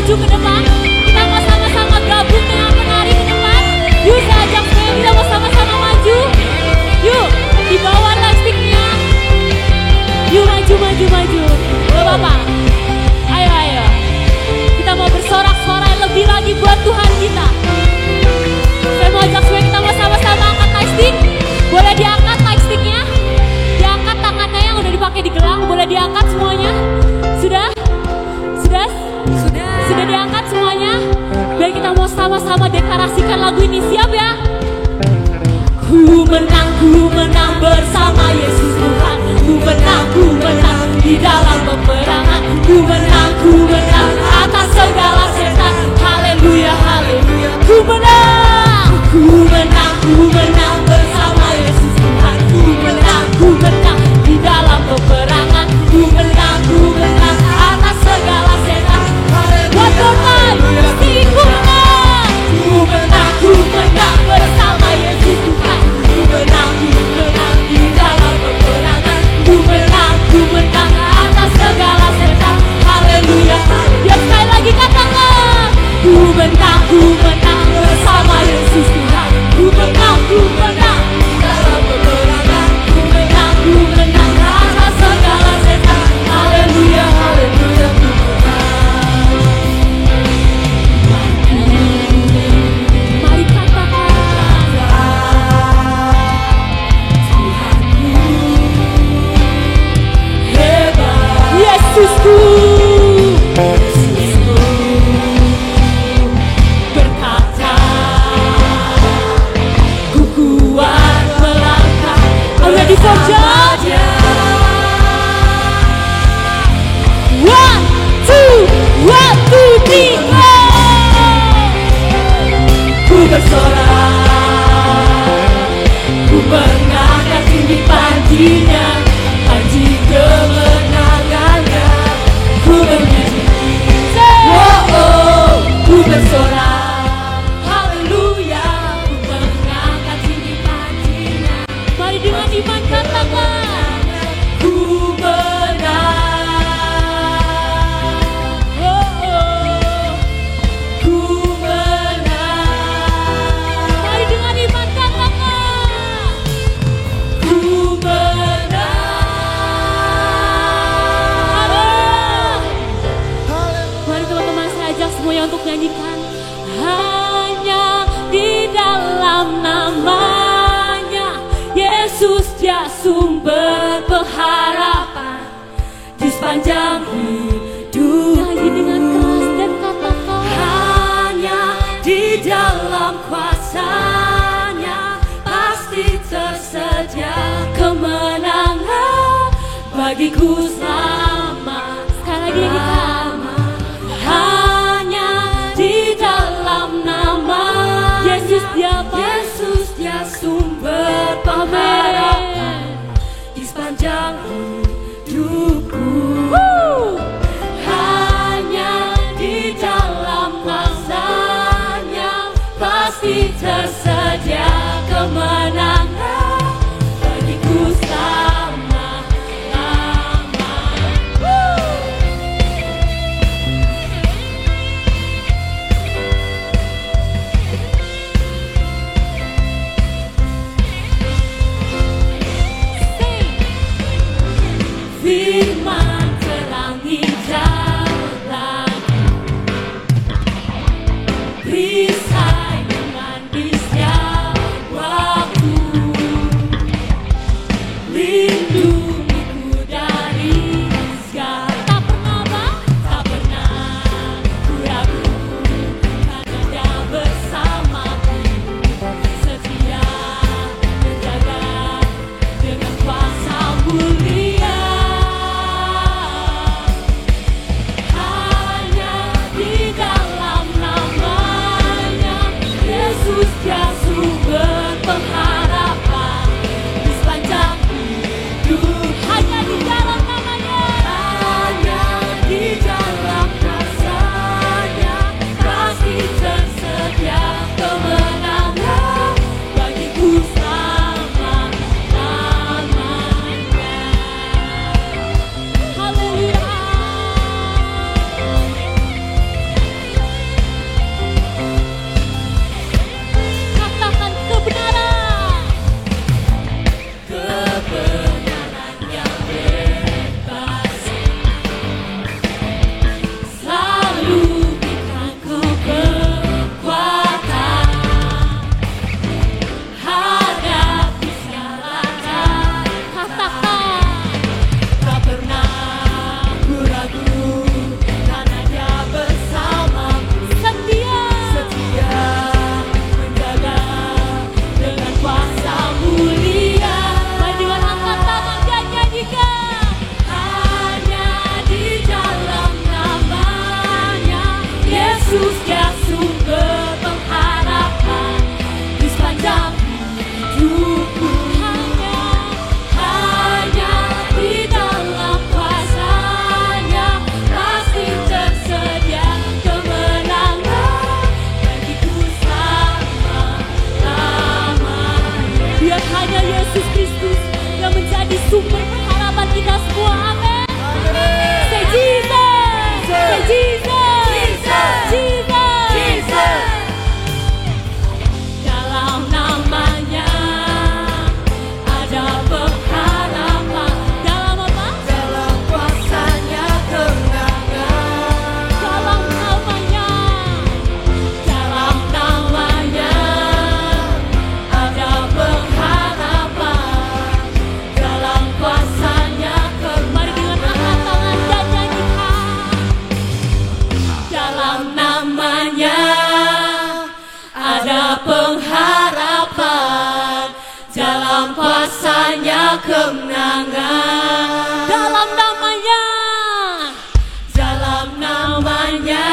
maju ke depan. Kita mau sama-sama gabung dengan penari ke depan. Yuk saya ajak semuanya, kita mau sama-sama maju. Yuk, di bawah lightsticknya. Yuk maju. Gak apa-apa. Ayo. Kita mau bersorak-sorai lebih lagi buat Tuhan kita. Saya mau ajak semuanya, kita mau sama-sama angkat lightstick. Boleh diangkat lightsticknya. Diangkat tangannya yang udah dipakai di gelang. Boleh diangkat semuanya. Sudah diangkat semuanya. Baik, kita mau sama-sama deklarasikan lagu ini. Siap ya? Ku menang bersama Yesus Tuhan. Ku menang di dalam peperangan. Ku menang atas segala setan. Haleluya. Ku menang bersama Yesus Tuhan. Ku menang di dalam peperangan. Ku menang atas segala setan. One more time, sing ku menang. Ku menang bersama Yesus Tuhan. Ku menang di dalam peperangan. Ku menang atas segala setan. Haleluya. Ya sekali lagi katakan. Ku menang bersama Yesus Tuhan. Ku menang di dalam peperangan. Ku menang atas segala setan. Haleluya. Mari katakan, hebat Yesusku. Berkata, ku kuat melangkah. Ready for judge? 1, 2, 3. Ku bersorak, ku mengangkat tinggi panjinya, panji kemenangannya. Ku bernyanyi, ku bersorak, haleluya. Ku mengangkat tinggi panjinya. Mari dengan iman katakan, ku menang. Ku menang. Mari dengan iman katakan, ku menang. Mari teman-teman, saya ajak semuanya untuk nyanyikan. Hanya di dalam namanya Yesus, dia sumber pengharapan di sepanjang hidup. Nyanyi dengan keras dan katakan, hanya di dalam kuasa-Nya pasti tersedia kemenangan bagiku selama. Sekali lagi nyanyikan. Hanya di dalam nama Yesus, dia sumber pengharapan di sepanjang hidupku. Hanya di dalam kuasa-Nya pasti tersedia kemenangan bagiku selama-lamanya. Firman terangi jalan, perisai dengan setiap waktu. Yesus yang sumber pengharapan di sepanjang hidupku. Hanya di dalam kuasa-Nya pasti tersedia kemenangan bagiku selama-lamanya. Biar hanya Yesus Kristus yang menjadi sumber pengharapan kita semua. Amin. Say Jesus, say Jesus, Jesus, Jesus. Dalam namanya ada pengharapan. Dalam apa? Dalam kuasa-Nya kemenangan. Dalam namanya, dalam namanya ada pengharapan. Dalam kuasa-Nya kemenangan. Mari dengan angkat tangan dan nyanyikan. Dalam namanya ada pengharapan. Dalam kuasa-Nya kemenangan. Dalam namanya, dalam namanya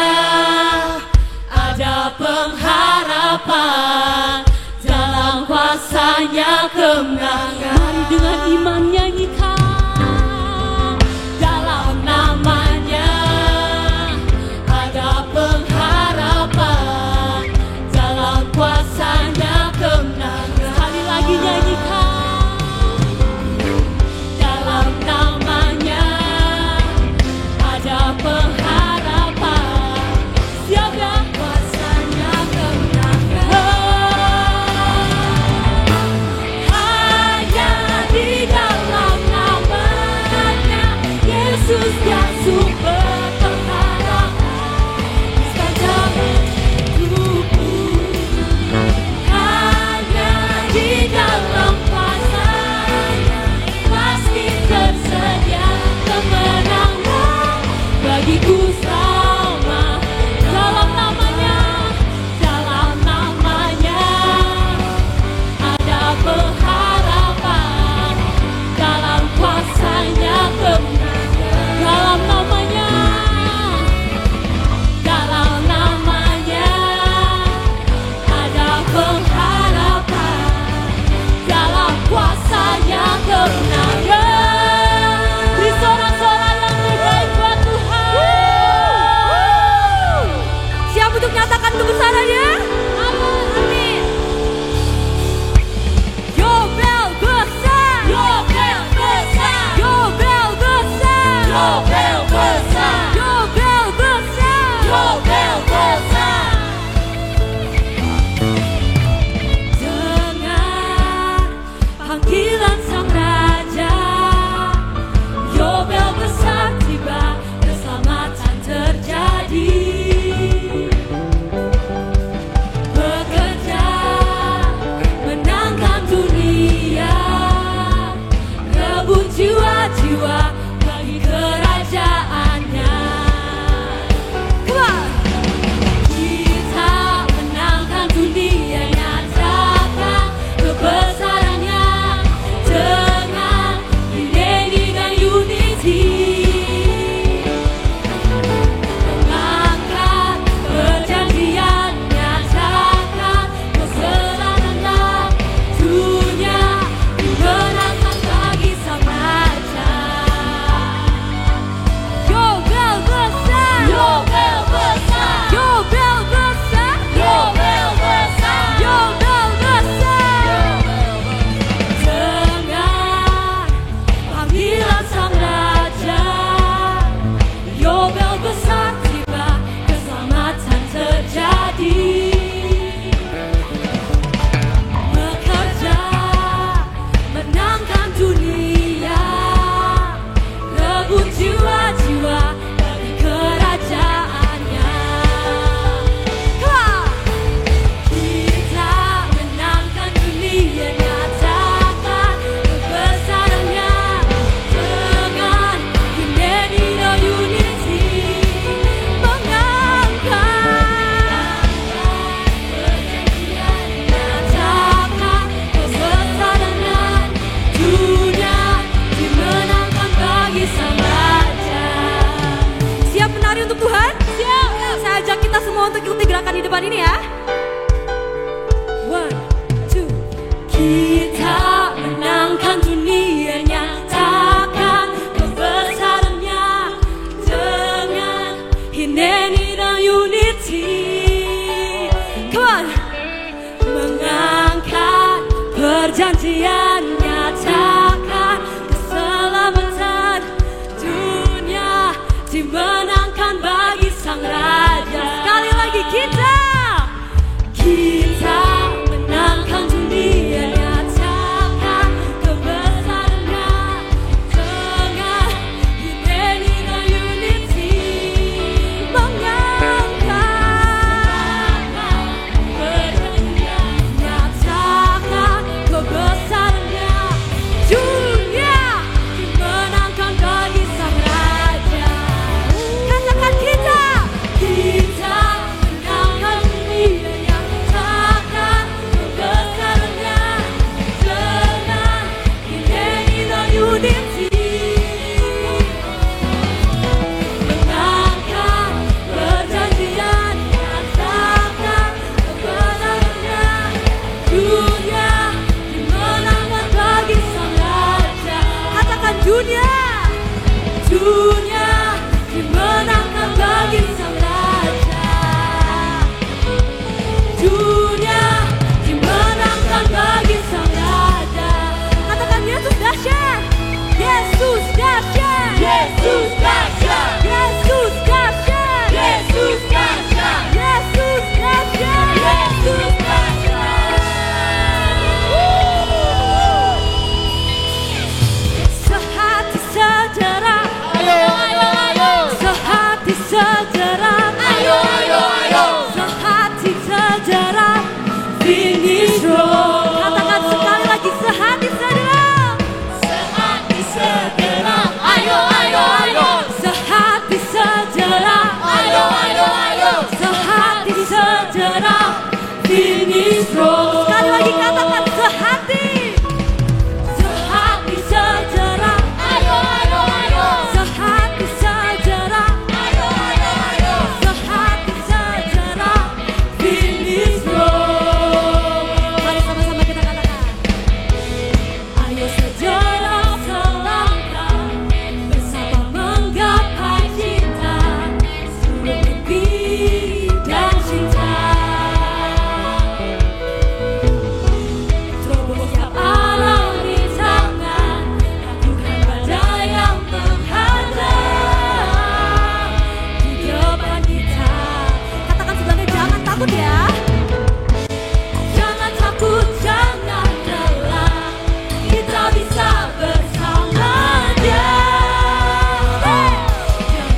ada pengharapan. Dalam kuasa-Nya kemenangan. Mari dengan iman nyanyikan. Dalam namanya ada pengharapan. Dalam kuasa-Nya kemenangan. Sekali lagi nyanyikan. Dalam namanya ada pengharapan. Siap ya? Kuasa-Nya kemenangan. Hanya Saya ajak kita semua untuk ikuti gerakan di depan ini ya. 1, 2. Kita menangkan dunia, nyatakan kebesarannya dengan Hineni dan Unity. Come on. Mengangkat perjanjian, nyatakan keselamatan dunia dimenangkan bagi Sang Raja. Sekali lagi kita menangkan dunia, nyatakan kebesarannya dengan Hineni dan Unity. Mengangkat perjanjian, nyatakan kebesarannya dunia dimenangkan bagi Sang Raja. Katakan kita menangkan dunia, nyatakan kebesarannya dengan Hineni dan Unity. Mengangkat perjanjian, nyatakan kebesarannya dunia dimenangkan bagi Sang Raja. Katakan dunia dimenangkan bagi Sang Raja. Dunia dimenangkan bagi Sang Raja. Katakan Yesus dahsyat. Yesus dahsyat. Yesus dahsyat. Yesus dahsyat. Yesus dahsyat. Yesus dahsyat. Yesus dahsyat. Sehati sejarah. Sehati sejarah. Sehati sejarah. Finish road. Katakan sekali lagi, sehati sejarah. Sehati sejarah. Sehati sejarah. Sehati sejarah. Finish road. Sekali lagi katakan sehati. Sehati sejarah. Sehati sejarah. Sehati sejarah. Finish road. Mari sama-sama kita katakan. Ayo sejarah selangkah bersama menggapai cinta, suruh mimpi dan cinta. Terobos setiap alam rintangan, lakukan badai yang menghadang di depan kita. Katakan sebelahnya, jangan takut ya. Jangan takut, jangan lelah, kita bisa bersama Dia. Dengan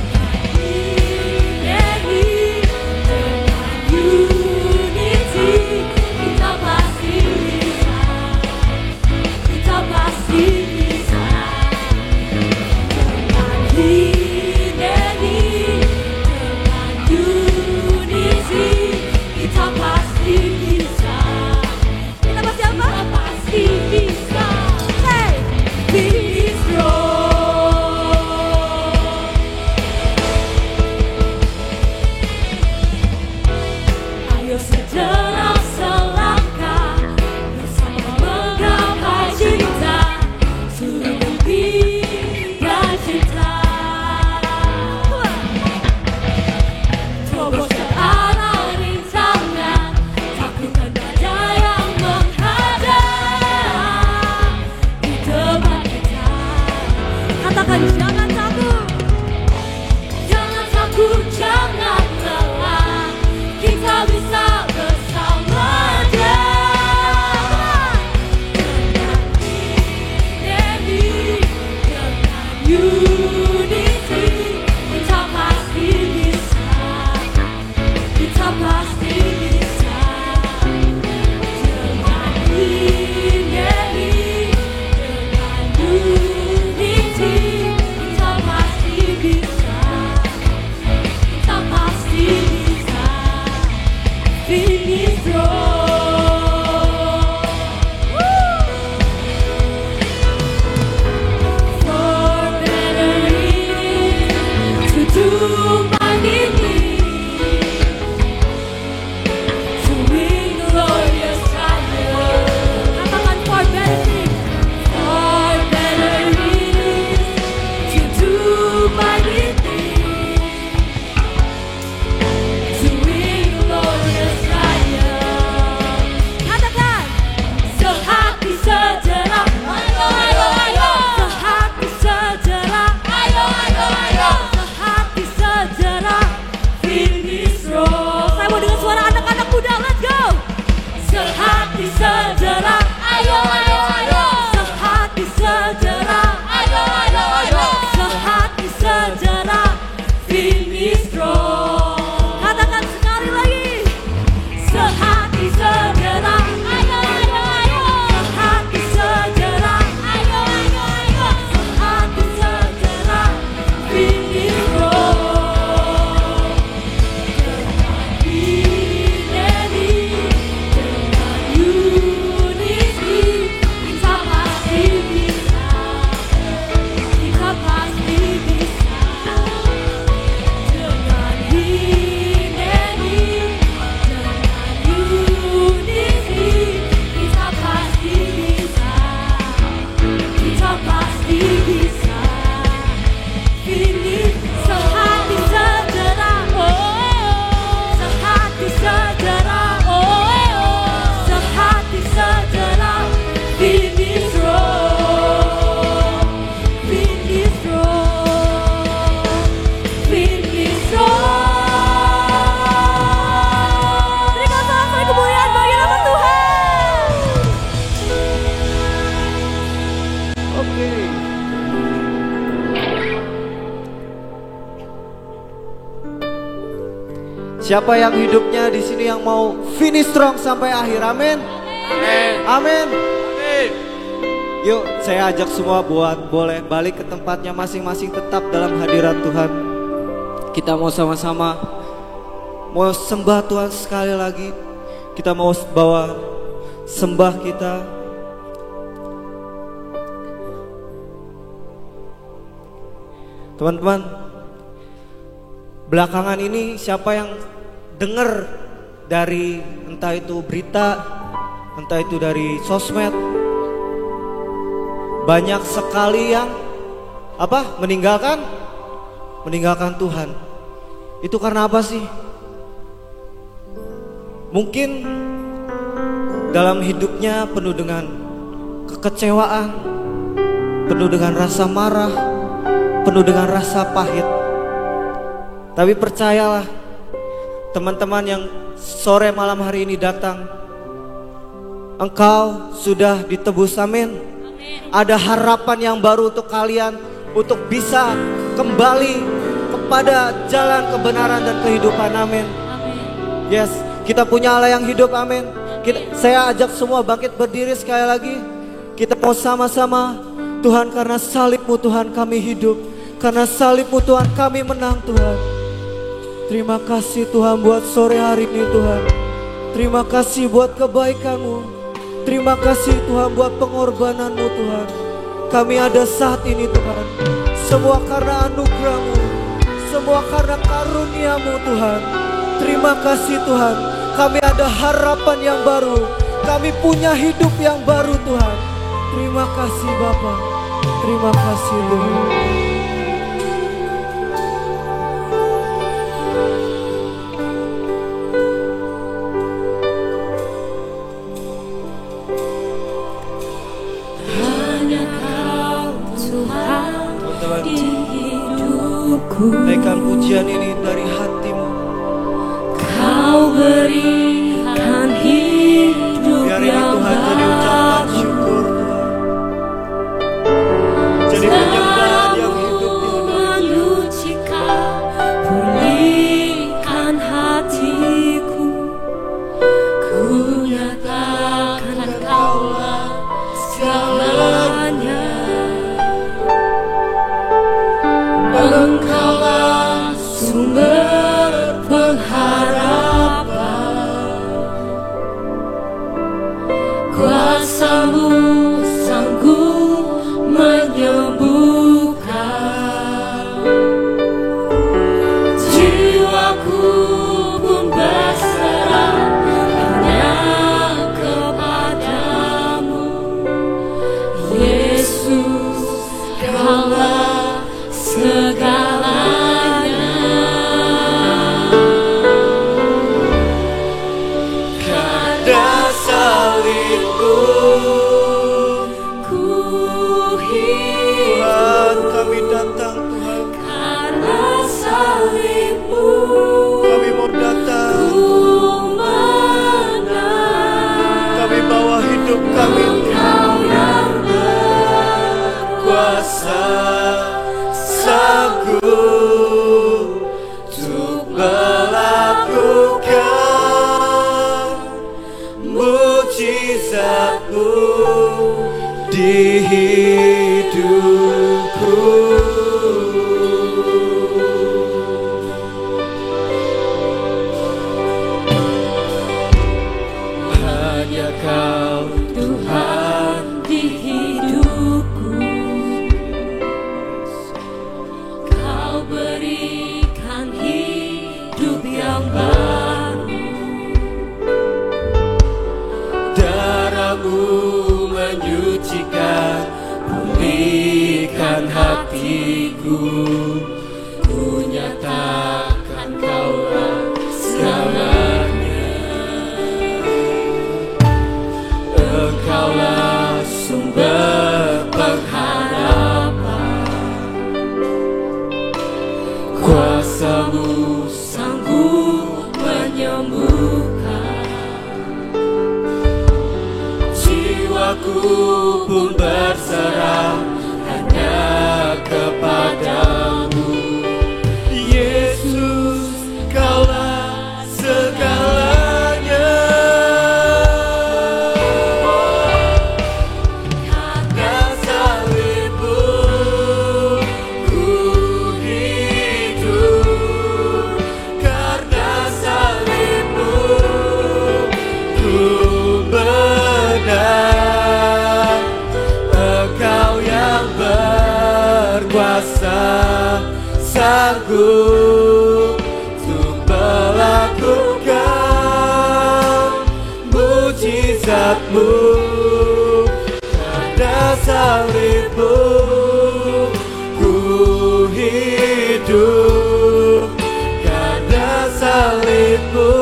Hineni, dengan Unity, kita pasti bisa. Kita pasti bisa. Dengan Hineni, dengan Unity, kita pasti bisa. Kita pasti apa? Kita pasti bisa. Hey, finish road. Ayo sejarah selangkah bersama menggapai cinta, suruh mimpi dan cinta. Terobos ke arah rintangan, takutkan badai yang menghadang di depan kita. Katakan jangan takut. Jangan takut, jangan lelah, kita bisa bersama Dia. Dengan Hineni, dengan Unity, kita pasti bisa. Kita pasti bisa. Dengan Hineni, dengan Unity, kita pasti bisa. Kita pasti bisa. Finish road. For better it is to do my need. Siapa yang hidupnya di sini yang mau finish strong sampai akhir, amin. Amin. Yuk, saya ajak semua buat boleh balik ke tempatnya masing-masing, tetap dalam hadirat Tuhan. Kita mau sama-sama mau sembah Tuhan sekali lagi. Kita mau bawa sembah kita. Teman-teman, belakangan ini siapa yang dengar dari entah itu berita, entah itu dari sosmed, banyak sekali yang meninggalkan Tuhan. Itu karena apa sih? Mungkin dalam hidupnya penuh dengan kekecewaan, penuh dengan rasa marah, penuh dengan rasa pahit. Tapi percayalah teman-teman yang sore malam hari ini datang, engkau sudah ditebus, amin. Ada harapan yang baru untuk kalian, untuk bisa kembali kepada jalan kebenaran dan kehidupan, amin. Yes, kita punya Allah yang hidup, amin. Saya ajak semua bangkit berdiri sekali lagi. Kita mau sama-sama, Tuhan, karena salib-Mu Tuhan kami hidup, karena salib-Mu Tuhan kami menang, Tuhan. Terima kasih Tuhan buat sore hari ini, Tuhan. Terima kasih buat kebaikan-Mu. Terima kasih Tuhan buat pengorbanan-Mu, Tuhan. Kami ada saat ini, Tuhan. Semua karena anugerah-Mu, semua karena karunia-Mu, Tuhan. Terima kasih Tuhan. Kami ada harapan yang baru. Kami punya hidup yang baru, Tuhan. Terima kasih Bapa. Terima kasih Tuhan. Hanya Kau Tuhan di hidupku. Naikkan pujian ini dari hatimu. Kau berikan hidup Biar ini yang Tuhan jadi ucapan syukur, Tuhan. Jadi penyembahan yang hidup di hadapan. menyucikan, pulihkan hatiku. Ku nyatakan Kaulah segalanya. Engkaulah sumber pengharapan. Kuasa-Mu sanggup menyembuhkan. Jiwaku pun berserah hanya kepadamu. Yesus, Kaulah segalanya. Karena salib-Mu, Ku Tuhan, kami datang, Tuhan. karena salib-Mu, Kami mau datang. ku menang. Kami bawa hidup kami, Engkau yang kuasa sanggup untuk melakukan mujizat-Mu di hidupku. Hanya Kau Tuhan di hidupku. Kau berikan hidup yang baru. Darah-Mu menyucikan, pulihkan hatiku. Ku nyatakan Kaulah segalanya. Engkaulah sumber pengharapan. Kuasa-Mu Sanggup menyembuhkan. jiwaku pun berserah hanya kepadamu. Yesus, Kaulah mujizat-Mu, karena salib-Mu ku hidup, karena salib-Mu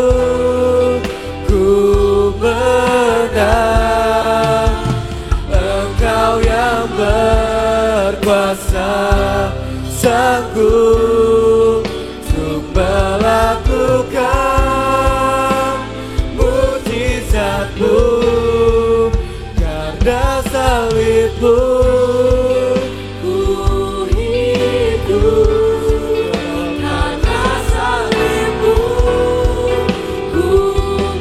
ku menang. Engkau yang berkuasa, sanggup untuk melakukan mujizat-Mu, karena salib-Mu ku hidup, Karena salib-Mu ku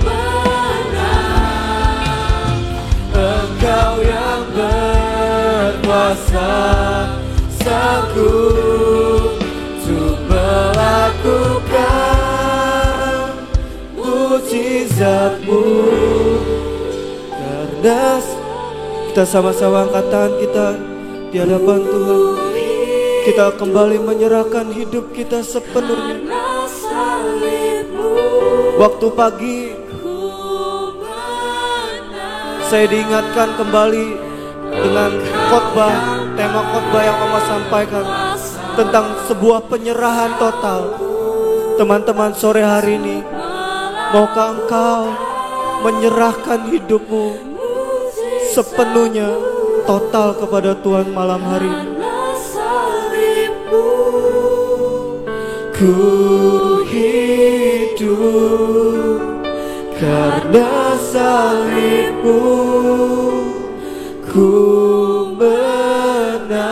menang. Engkau yang berkuasa, sanggup untuk melakukan mujizat-Mu. Karena kita sama-sama angkat tangan kita di hadapan Tuhan. Kita kembali menyerahkan hidup kita sepenuhnya. Karena salib-Mu Waktu pagi ku menang. saya diingatkan kembali dengan khotbah, tema khotbah yang Oma sampaikan tentang sebuah penyerahan total. Teman-teman, sore hari ini maukah engkau menyerahkan hidupmu sepenuhnya total kepada Tuhan malam hari ini? Karena salib-Mu Ku hidup karena salib-Mu, ku menang.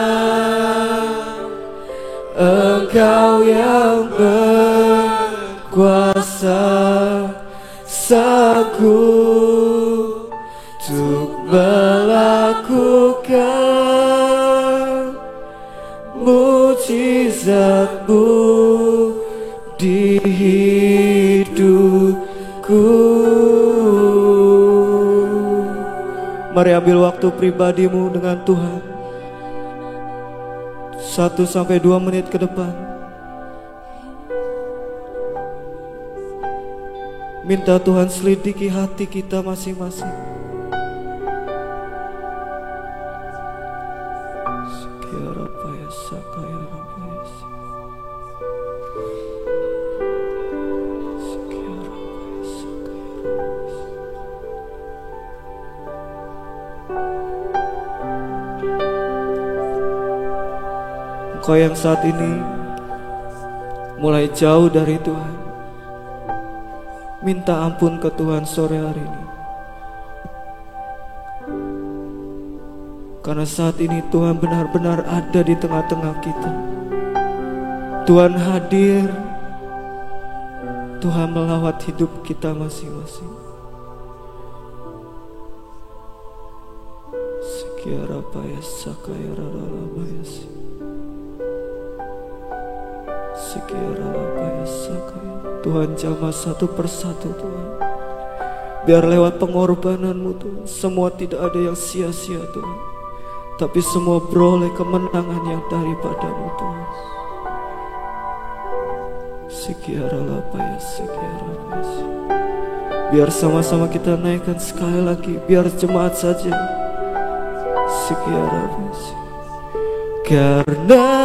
Engkau yang berkuasa, sanggup untuk melakukan mujizat-Mu di hidupku. Mari ambil waktu pribadimu dengan Tuhan 1-2 menit ke depan. Minta Tuhan selidiki hati kita masing-masing. Engkau yang saat ini mulai jauh dari Tuhan, minta ampun ke Tuhan sore hari ini. Karena saat ini Tuhan benar-benar ada di tengah-tengah kita. Tuhan hadir, Tuhan melawat hidup kita masing-masing. Sekiara paya sakaya rarabaya si. Tuhan jamah satu persatu Tuhan. Biar lewat pengorbanan-Mu Tuhan, semua tidak ada yang sia-sia Tuhan, tapi semua beroleh kemenangan yang daripada-Mu Tuhan. Biar sama-sama kita naikkan sekali lagi, biar jemaat saja. Karena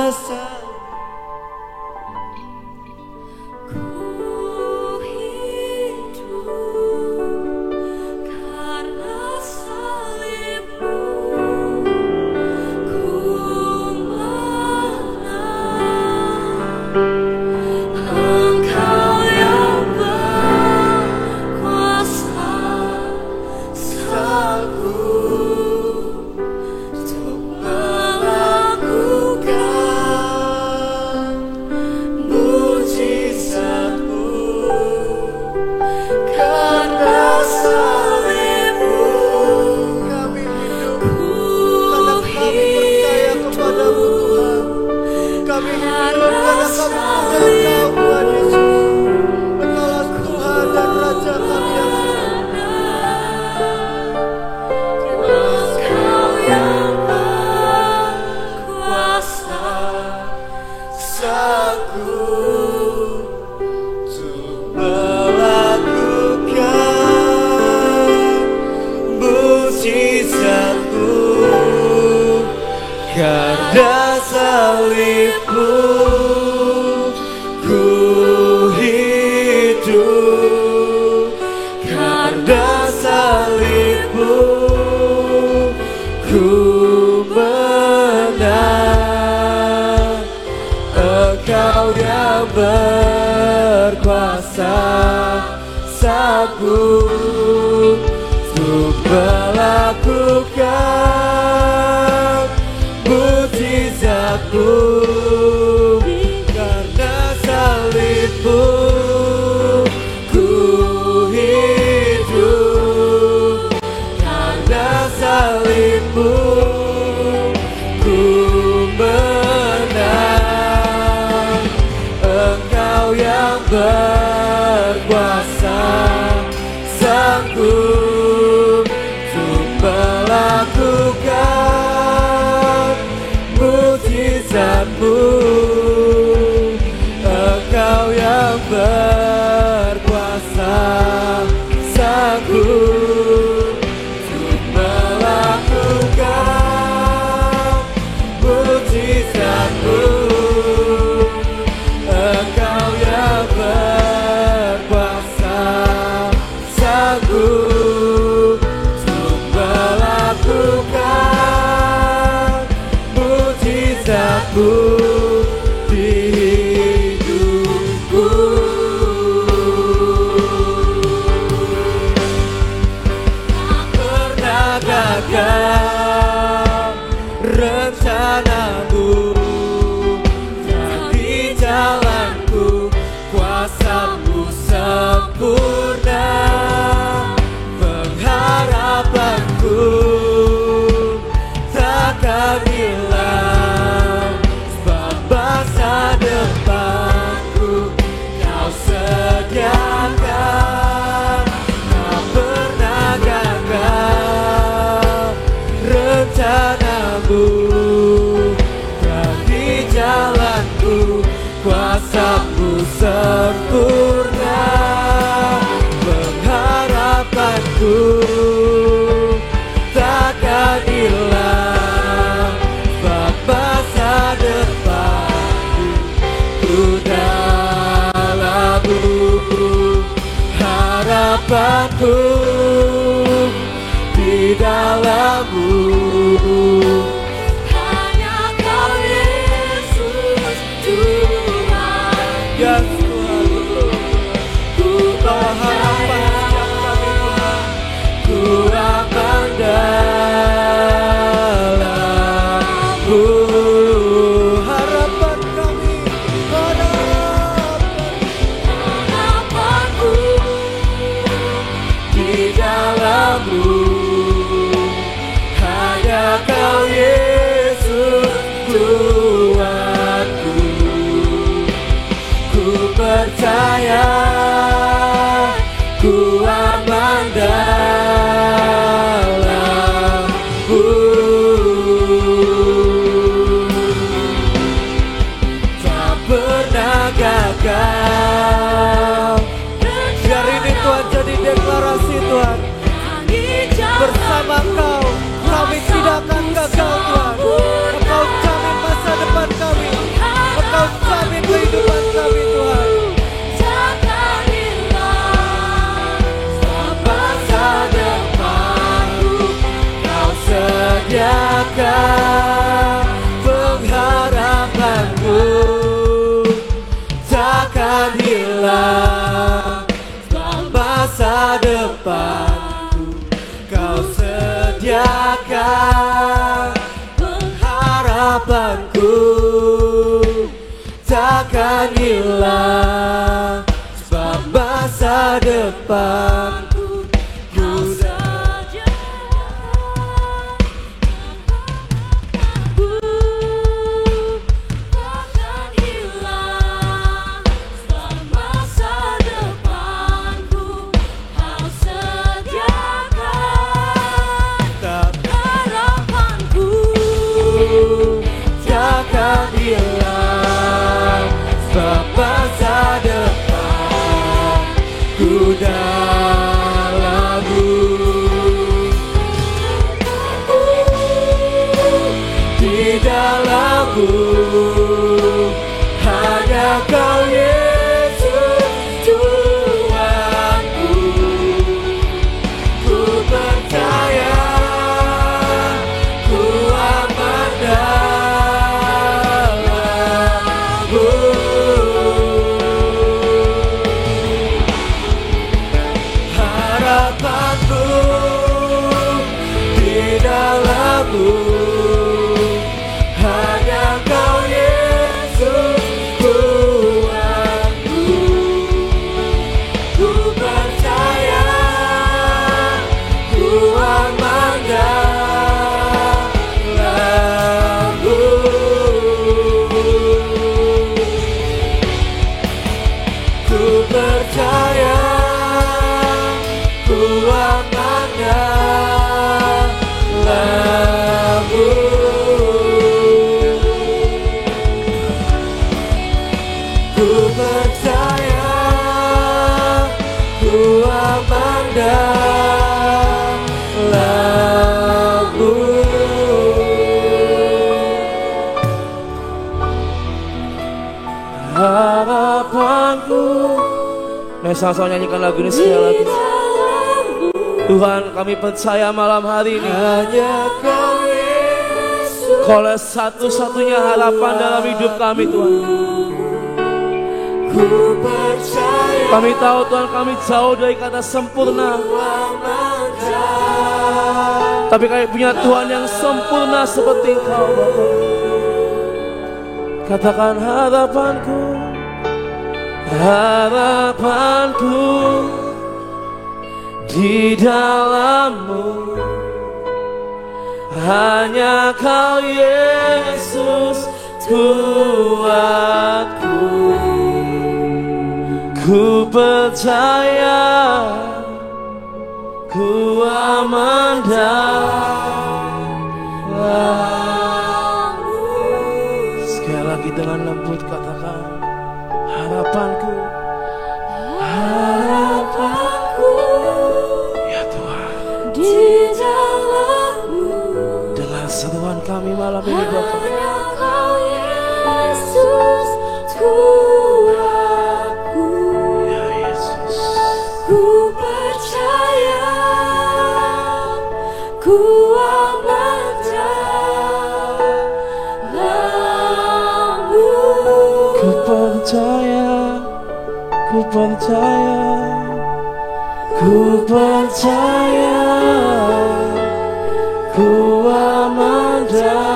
melakukan salib-Mu ku hidup, karena salib-Mu ku menang. Engkau yang berkuasa, sanggup untuk melakukan mujizat-Mu, karena salib-Mu ku hidup, karena salib-Mu ku menang. Engkau yang berkuasa, sanggup untuk melakukan mujizat-Mu. Engkau yang berkuasa, sanggup untuk melakukan mujizat-Mu. Engkau yang berkuasa, sanggup untuk melakukan mujizat-Mu di hidupku. Tak pernah gagal rencana-Mu, di jalanku kuasa-Mu sempurna. Pengharapanku takkan hilang, sebab masa depanku Kau sediakan. Tak pernah gagal rencana-Mu, di jalanku kuasa-Mu sempurna. Pengharapanku takkan hilang, sebab masa depanku ku dalam-Mu. Harapanku di dalam-Mu. Hanya Kau Yesus Tuhan. Ya Tuhan, ku berharapan setiap kami Tuhan, ku akan dalam-Mu. Harapan kami, Harapanku di dalam-Mu. Hanya Kau Yesus Tuhanku, ku percaya, ku aman dalam-Mu. Tak pernah gagal. Biar ini Tuhan jadi deklarasi Tuhan. Bersama Kau kami tidak akan gagal Tuhan. Engkau jamin masa depan kami, Engkau jamin kehidupan kami Tuhan. takkan hilang, Masa depanku Kau sediakan. Pengharapanku takkan hilang, masa depanku Kau sediakan. Pengharapanku takkan hilang, sebab masa depanku ku takkan hilang, sebab masa depanku Kau sediakan. tak Harapanku takkan hilang, sebab masa depan ku dalam harapanku di dalam-Mu. Hanya Kau Yesus Tuhanku. Ku percaya, ku aman dalam-Mu. Ku percaya, ku aman dalam-Mu. Ku percaya, ku aman dalam-Mu. Harapanku. Nah, sama-sama nyanyikan lagu ini sekali lagi. Tuhan, kami percaya malam hari ini hanya Kau Yesus, Kaulah satu-satunya harapan dalam hidup kami, Tuhan. Ku percaya. Kami tahu Tuhan, kami jauh dari kata sempurna, tapi kami punya Tuhan yang sempurna seperti Kau, Bapa. Katakan harapanku, harapanku di dalam-Mu. Hanya Kau Yesus Tuhanku. Ku percaya, ku aman dalam-Mu. Sekali lagi dengan lembut katakan harapanku, harapanku ya Tuhan di dalam-Mu. dengan seruan kami malam ini Bapa. Hanya Kau Yesus Tuhanku. Ya Yesus, Ku percaya, ku aman dalam-Mu. ku percaya, ku percaya, ku percaya, ku aman dalam-Mu.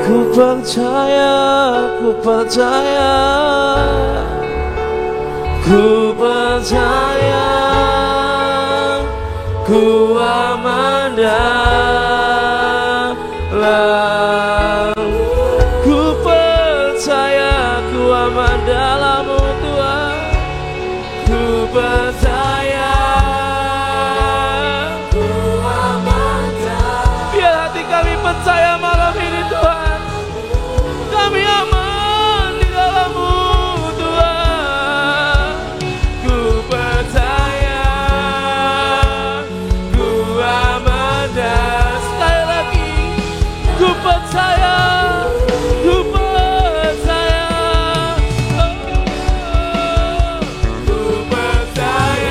Ku percaya, ku percaya, ku percaya, ku aman dalam-Mu. Ku percaya, ku aman dalam-Mu Tuhan. Ku percaya, ku aman dalam-Mu. Biar hati kami percaya malam ini Tuhan, kami aman di dalam-Mu Tuhan. Ku percaya, ku aman dan sekali lagi ku percaya, ku percaya, oh, ku percaya.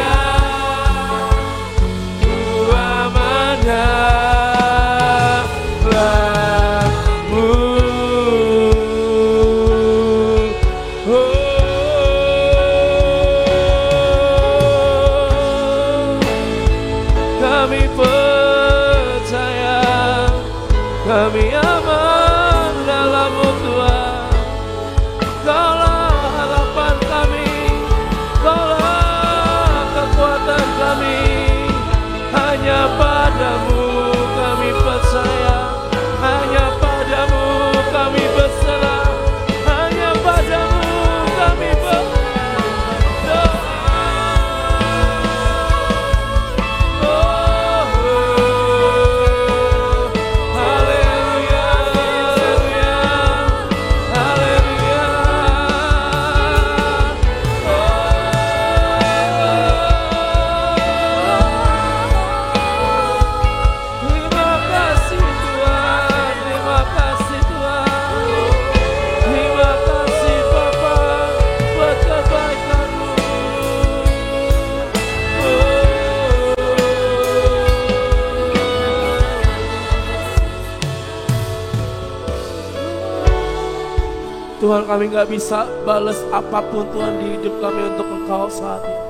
Tuhan, kami gak bisa balas apapun Tuhan di hidup kami untuk Engkau saat ini.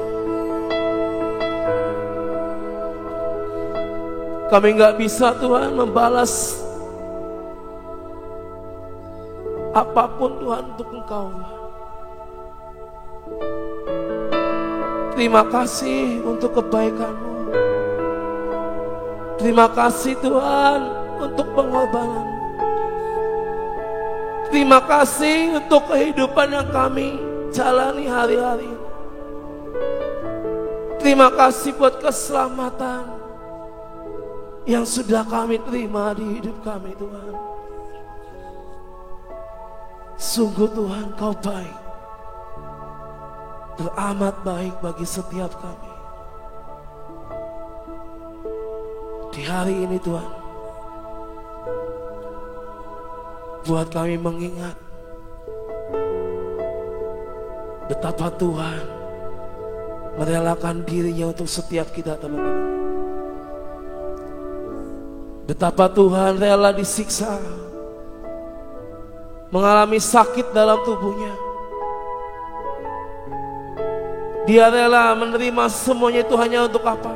Kami gak bisa Tuhan membalas apapun Tuhan untuk Engkau. Terima kasih untuk kebaikan-Mu. Terima kasih Tuhan untuk pengorbanan. Terima kasih untuk kehidupan yang kami jalani hari-hari. Terima kasih buat keselamatan yang sudah kami terima di hidup kami Tuhan. Sungguh Tuhan, Kau baik, teramat baik bagi setiap kami. Di hari ini Tuhan, buat kami mengingat betapa Tuhan merelakan dirinya untuk setiap kita teman-teman. Betapa Tuhan rela disiksa, mengalami sakit dalam tubuhnya. Dia rela menerima semuanya itu hanya untuk apa?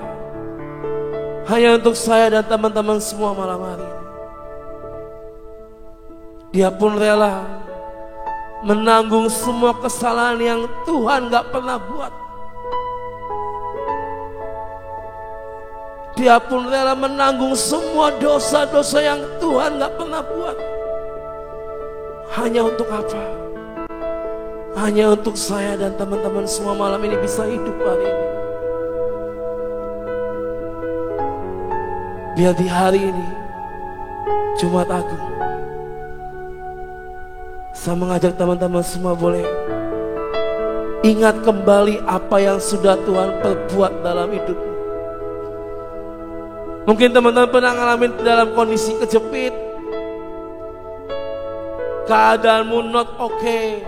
Hanya untuk saya dan teman-teman semua malam hari ini. Dia pun rela menanggung semua kesalahan yang Tuhan gak pernah buat. Dia pun rela menanggung semua dosa-dosa yang Tuhan gak pernah buat. Hanya untuk apa? Hanya untuk saya dan teman-teman semua malam ini bisa hidup hari ini. Biar di hari ini, Jumat Agung, saya mengajak teman-teman semua boleh ingat kembali apa yang sudah Tuhan perbuat dalam hidupmu. Mungkin teman-teman pernah ngalamin dalam kondisi kejepit, keadaanmu not okay,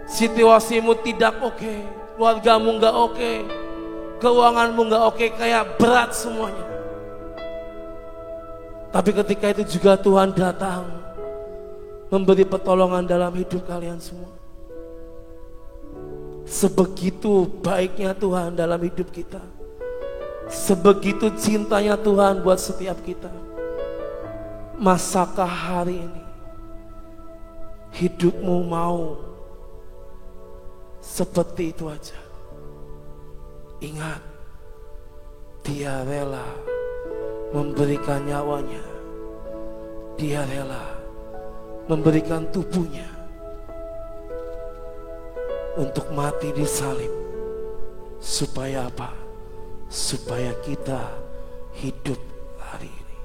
situasimu tidak okay, keluargamu gak okay, keuanganmu gak okay, kayak berat semuanya. Tapi ketika itu juga Tuhan datang memberi pertolongan dalam hidup kalian semua. Sebegitu baiknya Tuhan dalam hidup kita. Sebegitu cintanya Tuhan buat setiap kita. Masakah hari ini hidupmu mau seperti itu aja? Ingat, Dia rela memberikan nyawanya. Dia rela memberikan tubuhnya untuk mati di salib. Supaya apa? Supaya kita hidup hari ini.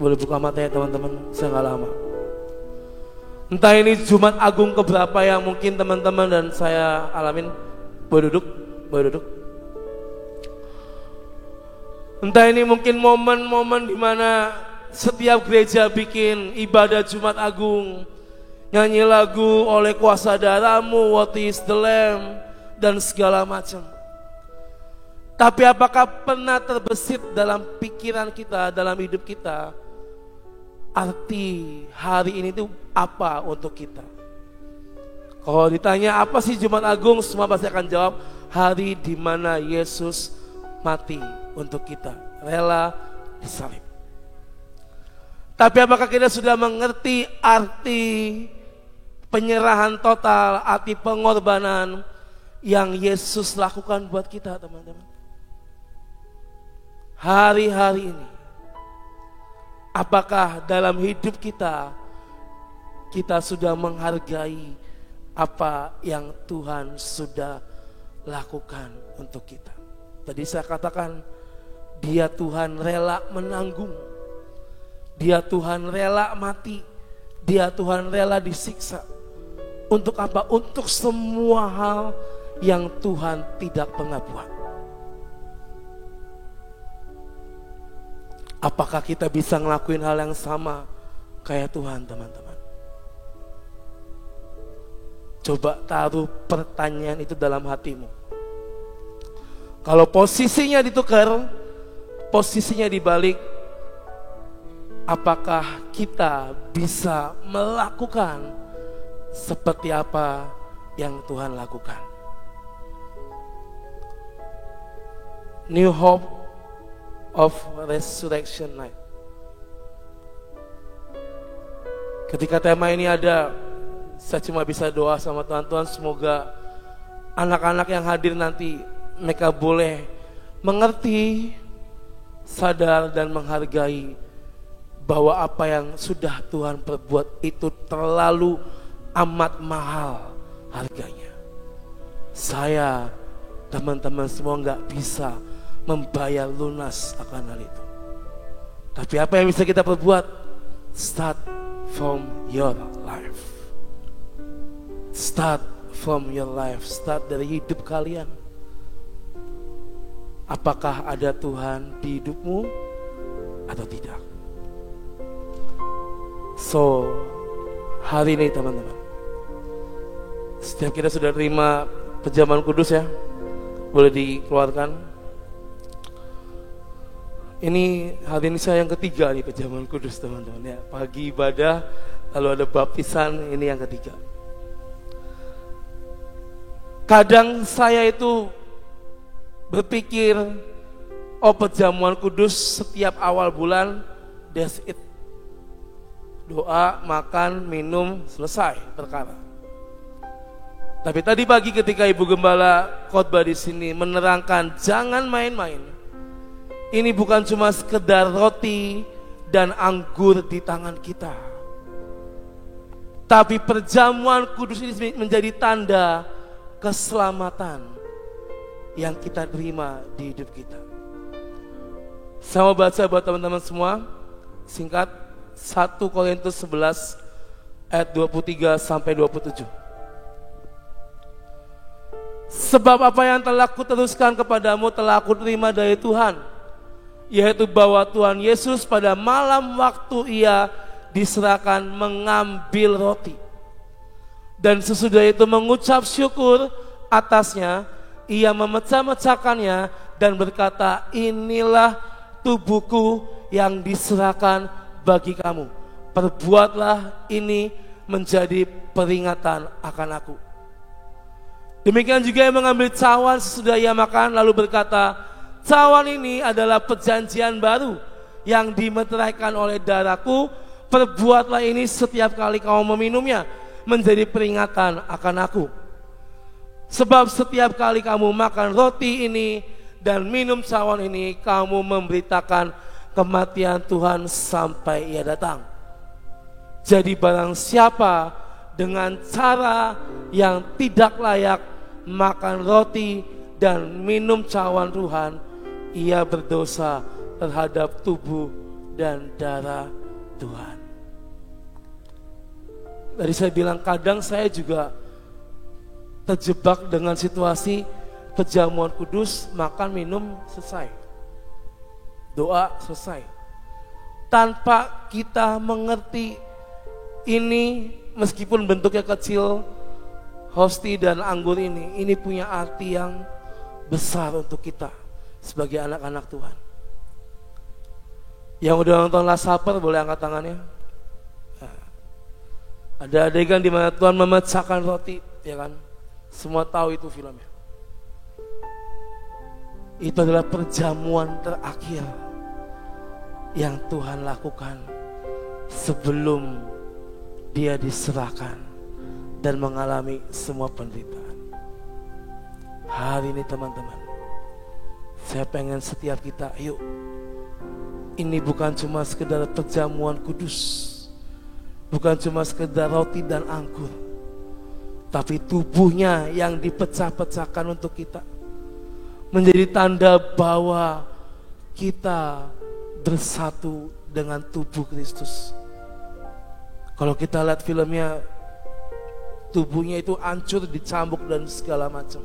Boleh buka mata ya teman-teman, saya gak lama. Entah ini Jumat Agung keberapa yang mungkin teman-teman dan saya alamin. Boleh duduk, boleh duduk. Entah ini mungkin momen-momen dimana setiap gereja bikin ibadah Jumat Agung, nyanyi lagu oleh kuasa darahmu, What is the Lamb, dan segala macam. Tapi apakah pernah terbesit dalam pikiran kita, dalam hidup kita, arti hari ini itu apa untuk kita? Kalau ditanya apa sih Jumat Agung, semua pasti akan jawab, hari di mana Yesus mati untuk kita, rela disalib. Tapi apakah kita sudah mengerti arti penyerahan total, arti pengorbanan yang Yesus lakukan buat kita teman-teman? Hari-hari ini, apakah dalam hidup kita, kita sudah menghargai apa yang Tuhan sudah lakukan untuk kita? Tadi saya katakan, Dia Tuhan rela menanggung, Dia Tuhan rela mati, Dia Tuhan rela disiksa. Untuk apa? Untuk semua hal yang Tuhan tidak pernah buat. Apakah kita bisa ngelakuin hal yang sama kayak Tuhan teman-teman? Coba taruh pertanyaan itu dalam hatimu. Kalau posisinya ditukar, posisinya dibalik, apakah kita bisa melakukan seperti apa yang Tuhan lakukan? New Hope of Resurrection Night. Ketika tema ini ada, saya cuma bisa doa sama Tuhan, semoga anak-anak yang hadir nanti mereka boleh mengerti, sadar dan menghargai bahwa apa yang sudah Tuhan perbuat itu terlalu amat mahal harganya. Saya, teman-teman semua nggak bisa membayar lunas akan hal itu. Tapi apa yang bisa kita perbuat? Start from your life. Start from your life. Start dari hidup kalian. Apakah ada Tuhan di hidupmu atau tidak? So, hari ini teman-teman, setiap kita sudah terima pejaman kudus ya, boleh dikeluarkan. Ini hari ini saya yang ketiga nih pejaman kudus teman-teman ya. Pagi ibadah, lalu ada baptisan, ini yang ketiga. Kadang saya itu berpikir, oh pejamuan kudus setiap awal bulan, that's it. Doa, makan, minum, selesai perkara. Tapi tadi pagi ketika Ibu Gembala khotbah di sini menerangkan jangan main-main. Ini bukan cuma sekedar roti dan anggur di tangan kita. Tapi perjamuan kudus ini menjadi tanda keselamatan yang kita terima di hidup kita. Saya mau baca buat teman-teman semua, singkat 1 Korintus 11 ayat 23 sampai 27. Sebab apa yang telah kuteruskan kepadamu telah aku terima dari Tuhan, yaitu bahwa Tuhan Yesus pada malam waktu ia diserahkan mengambil roti, dan sesudah itu mengucap syukur atasnya, ia memecah-mecahkannya dan berkata, inilah tubuhku yang diserahkan bagi kamu. Perbuatlah ini menjadi peringatan akan aku. Demikian juga ia mengambil cawan sesudah ia makan, lalu berkata, cawan ini adalah perjanjian baru yang dimeteraikan oleh darahku. Perbuatlah ini setiap kali kamu meminumnya menjadi peringatan akan aku. Sebab setiap kali kamu makan roti ini dan minum cawan ini, kamu memberitakan kematian Tuhan sampai ia datang. Jadi barang siapa dengan cara yang tidak layak makan roti dan minum cawan Tuhan, ia berdosa terhadap tubuh dan darah Tuhan. Tadi saya bilang kadang saya juga terjebak dengan situasi pejamuan kudus, makan minum selesai, doa selesai, tanpa kita mengerti ini meskipun bentuknya kecil, hosti dan anggur ini punya arti yang besar untuk kita sebagai anak-anak Tuhan. Yang udah nonton Last Supper boleh angkat tangannya. Nah, ada adegan di mana Tuhan memecahkan roti, ya kan? Semua tahu itu filmnya. Itu adalah perjamuan terakhir yang Tuhan lakukan sebelum dia diserahkan dan mengalami semua penderitaan. Hari ini teman-teman, saya pengen setiap kita, yuk, ini bukan cuma sekedar perjamuan kudus, bukan cuma sekedar roti dan anggur, tapi tubuhnya yang dipecah-pecahkan untuk kita, menjadi tanda bahwa kita bersatu dengan tubuh Kristus. Kalau kita lihat filmnya, tubuhnya itu hancur, dicambuk dan segala macam.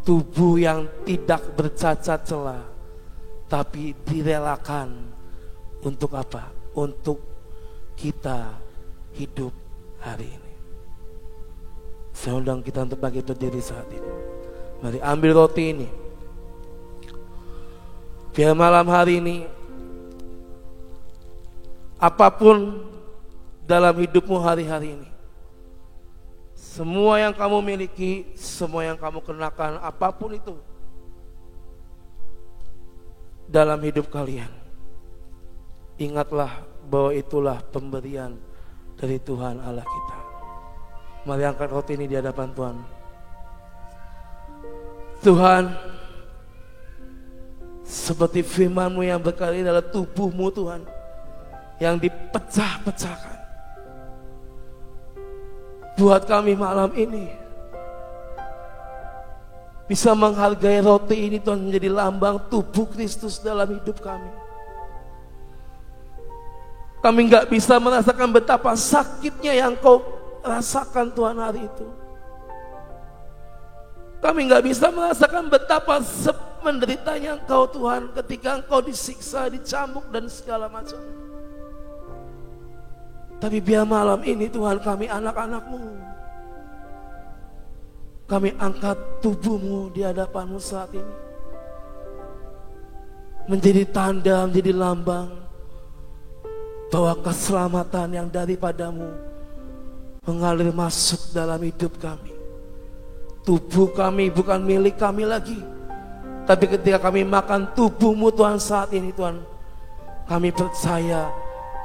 Tubuh yang tidak bercacat celah, tapi direlakan untuk apa? Untuk kita hidup hari ini. Saya undang kita untuk bangkit berdiri saat ini. Mari ambil roti ini. Biar malam hari ini apapun dalam hidupmu hari-hari ini, semua yang kamu miliki, semua yang kamu kenakan, apapun itu dalam hidup kalian, ingatlah bahwa itulah pemberian dari Tuhan Allah kita. Mari angkat roti ini di hadapan Tuhan. Tuhan, seperti firman-Mu yang berkali dalam tubuh-Mu Tuhan, yang dipecah-pecahkan. Buat kami malam ini bisa menghargai roti ini Tuhan, menjadi lambang tubuh Kristus dalam hidup kami. Kami gak bisa merasakan betapa sakitnya yang Kau rasakan Tuhan hari itu. Kami gak bisa merasakan betapa menderitanya Engkau Tuhan ketika Engkau disiksa, dicambuk dan segala macam. Tapi biar malam ini Tuhan, kami anak-anak-Mu, kami angkat tubuh-Mu di hadapan-Mu saat ini, menjadi tanda, menjadi lambang bahwa keselamatan yang daripada-Mu mengalir masuk dalam hidup kami. Tubuh kami bukan milik kami lagi, tapi ketika kami makan tubuh-Mu Tuhan saat ini Tuhan, kami percaya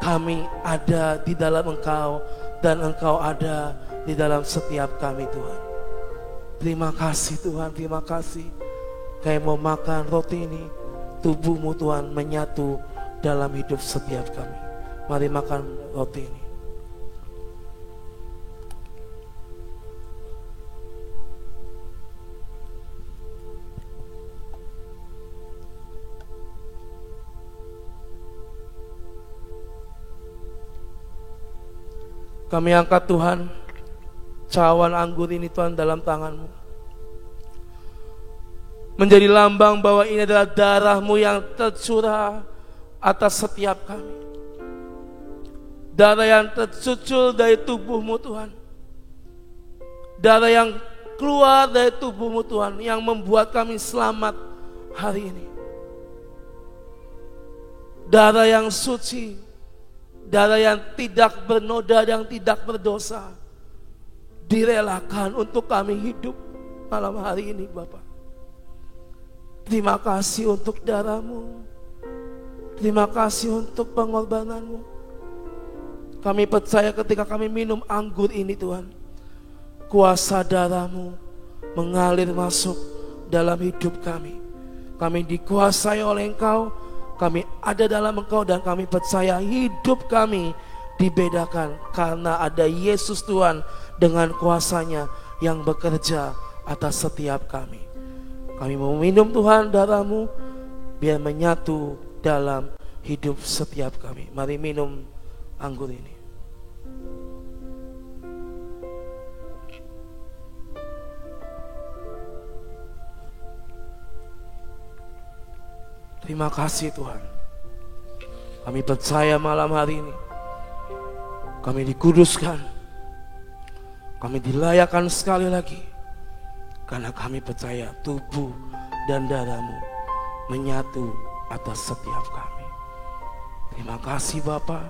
kami ada di dalam Engkau dan Engkau ada di dalam setiap kami Tuhan. Terima kasih Tuhan, terima kasih. Kami mau makan roti ini, tubuh-Mu Tuhan menyatu dalam hidup setiap kami. Mari makan roti ini. Kami angkat Tuhan cawan anggur ini Tuhan dalam tangan-Mu, menjadi lambang bahwa ini adalah darah-Mu yang tercurah atas setiap kami. Darah yang tercucur dari tubuh-Mu Tuhan, darah yang keluar dari tubuh-Mu Tuhan, yang membuat kami selamat hari ini. Darah yang suci, darah yang tidak bernoda, yang tidak berdosa, direlakan untuk kami hidup malam hari ini Bapak. Terima kasih untuk darah-Mu, terima kasih untuk pengorbanan-Mu. Kami percaya ketika kami minum anggur ini Tuhan, kuasa darah-Mu mengalir masuk dalam hidup kami. Kami dikuasai oleh Engkau, kami ada dalam Engkau, dan kami percaya hidup kami dibedakan karena ada Yesus Tuhan dengan kuasanya yang bekerja atas setiap kami. Kami mau minum Tuhan darah-Mu biar menyatu dalam hidup setiap kami. Mari minum anggur ini. Terima kasih Tuhan. Kami percaya malam hari ini kami dikuduskan, kami dilayakkan sekali lagi, karena kami percaya tubuh dan darah-Mu menyatu atas setiap kami. Terima kasih Bapa.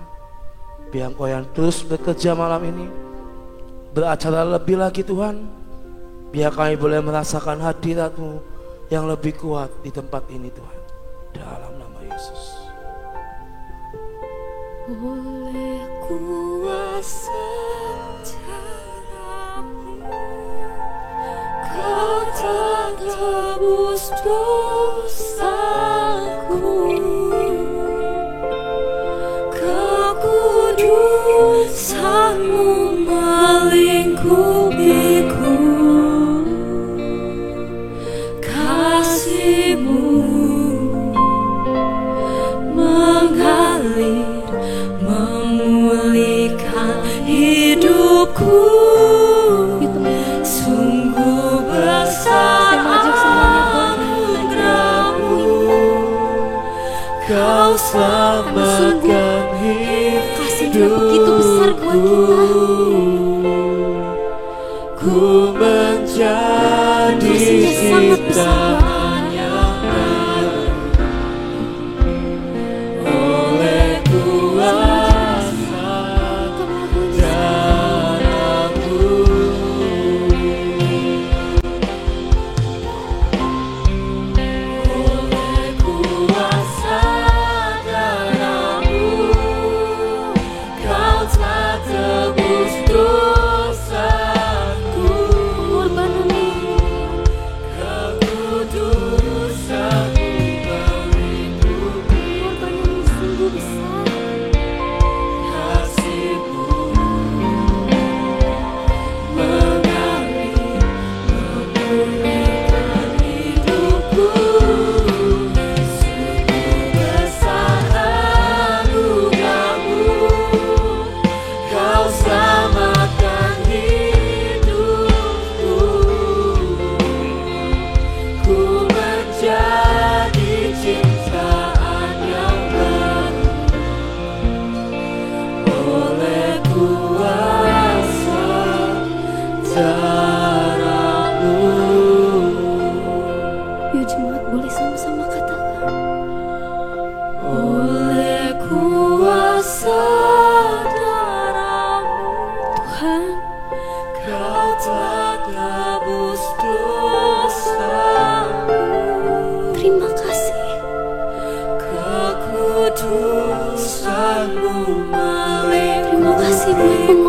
Biar Engkau yang terus bekerja malam ini, beracara lebih lagi Tuhan. Biar kami boleh merasakan hadirat-Mu yang lebih kuat di tempat ini Tuhan. Dalam nama Yesus. Oleh kuasa darah-Mu, Kau telah tebus dosaku. Kekudusan-Mu melingkupiku. Kasih-Mu mengalir, memulihkan hidupku. Sungguh besar anugerah-Mu. Kau selamatkan hidupku. Begitu besar buat kita. Ku menjadi ciptaan yang baru oleh kuasa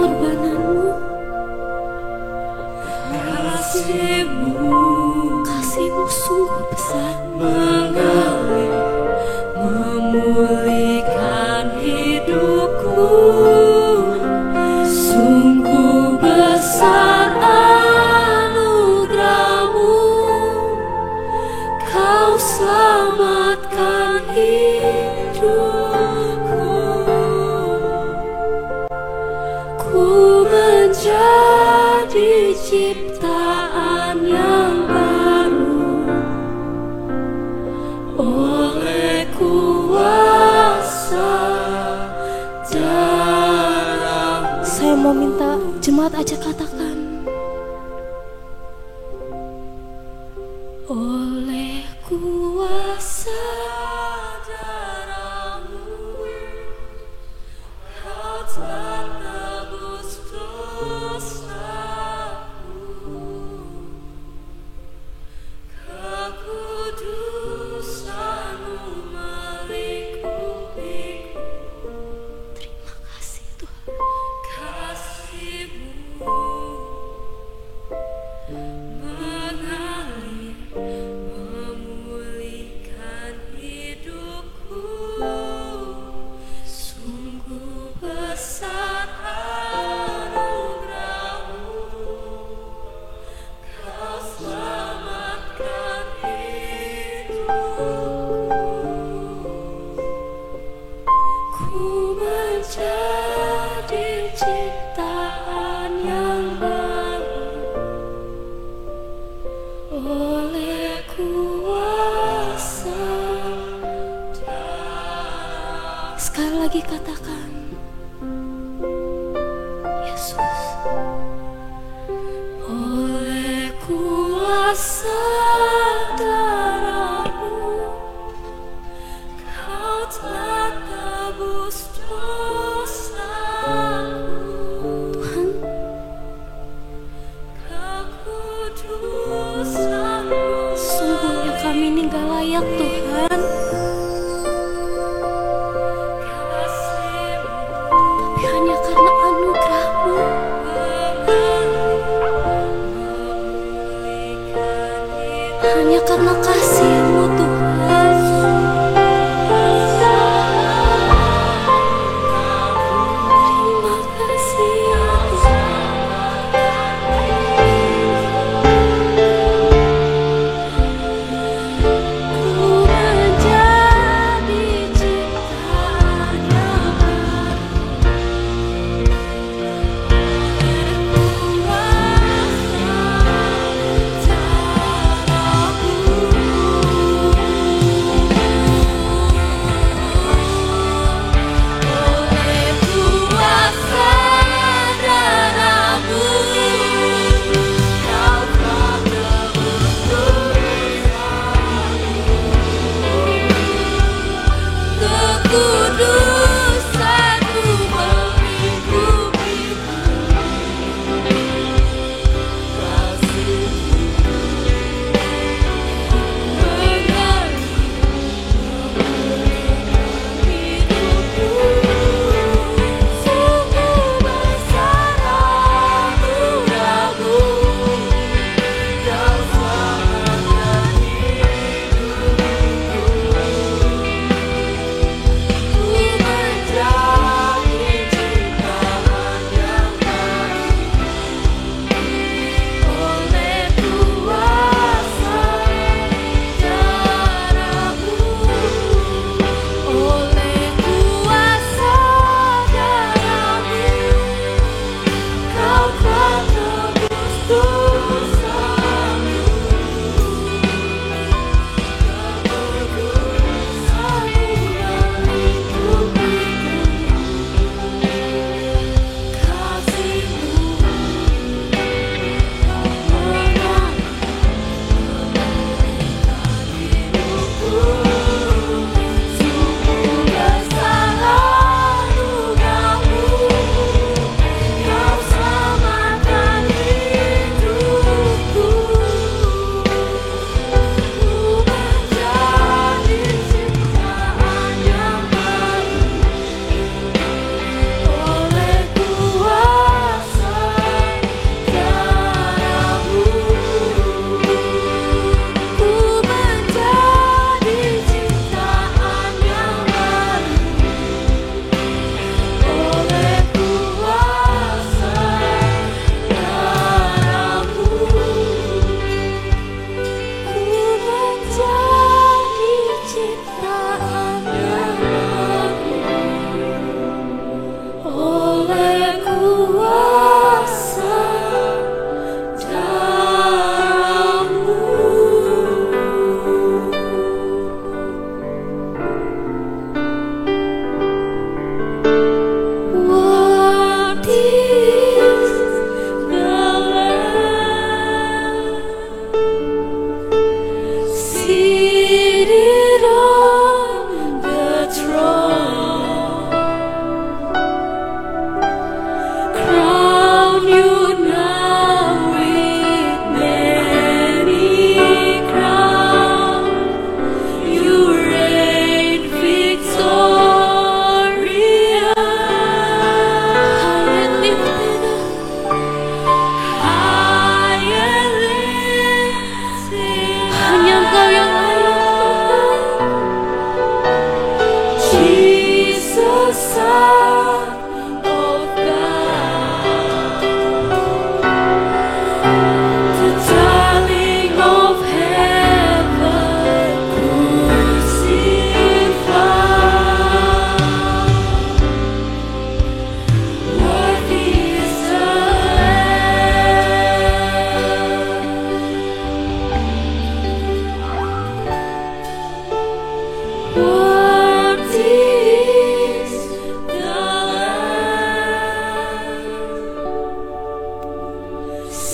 pengorbananmu, kasihmu sungguh besar, mengalir, memulihkan hidupku. Sungguh besar anugerahmu, kau selamatkan hidupku. Ku menjadi ciptaan yang baru oleh kuasa darah. Saya mau minta jemaat aja katakan, oleh kuasa darah-Mu kau telah tebus dosaku, kekudusan-Mu melingkupiku. Terima kasih Tuhan, kasih-Mu mengalir, memulihkan hidupku. Sungguh besar anugerah-Mu, kau selamatkan hidupku. Ku menjadi ciptaan yang baru oleh kuasa darah. Sekali lagi katakan, Yesus, oleh kuasa darah-Mu kau telah tebus dosaku. Tuhan, kekudusan-Mu, sungguhnya kami ini gak layak Tuhan, tapi hanya karena anugerah-Mu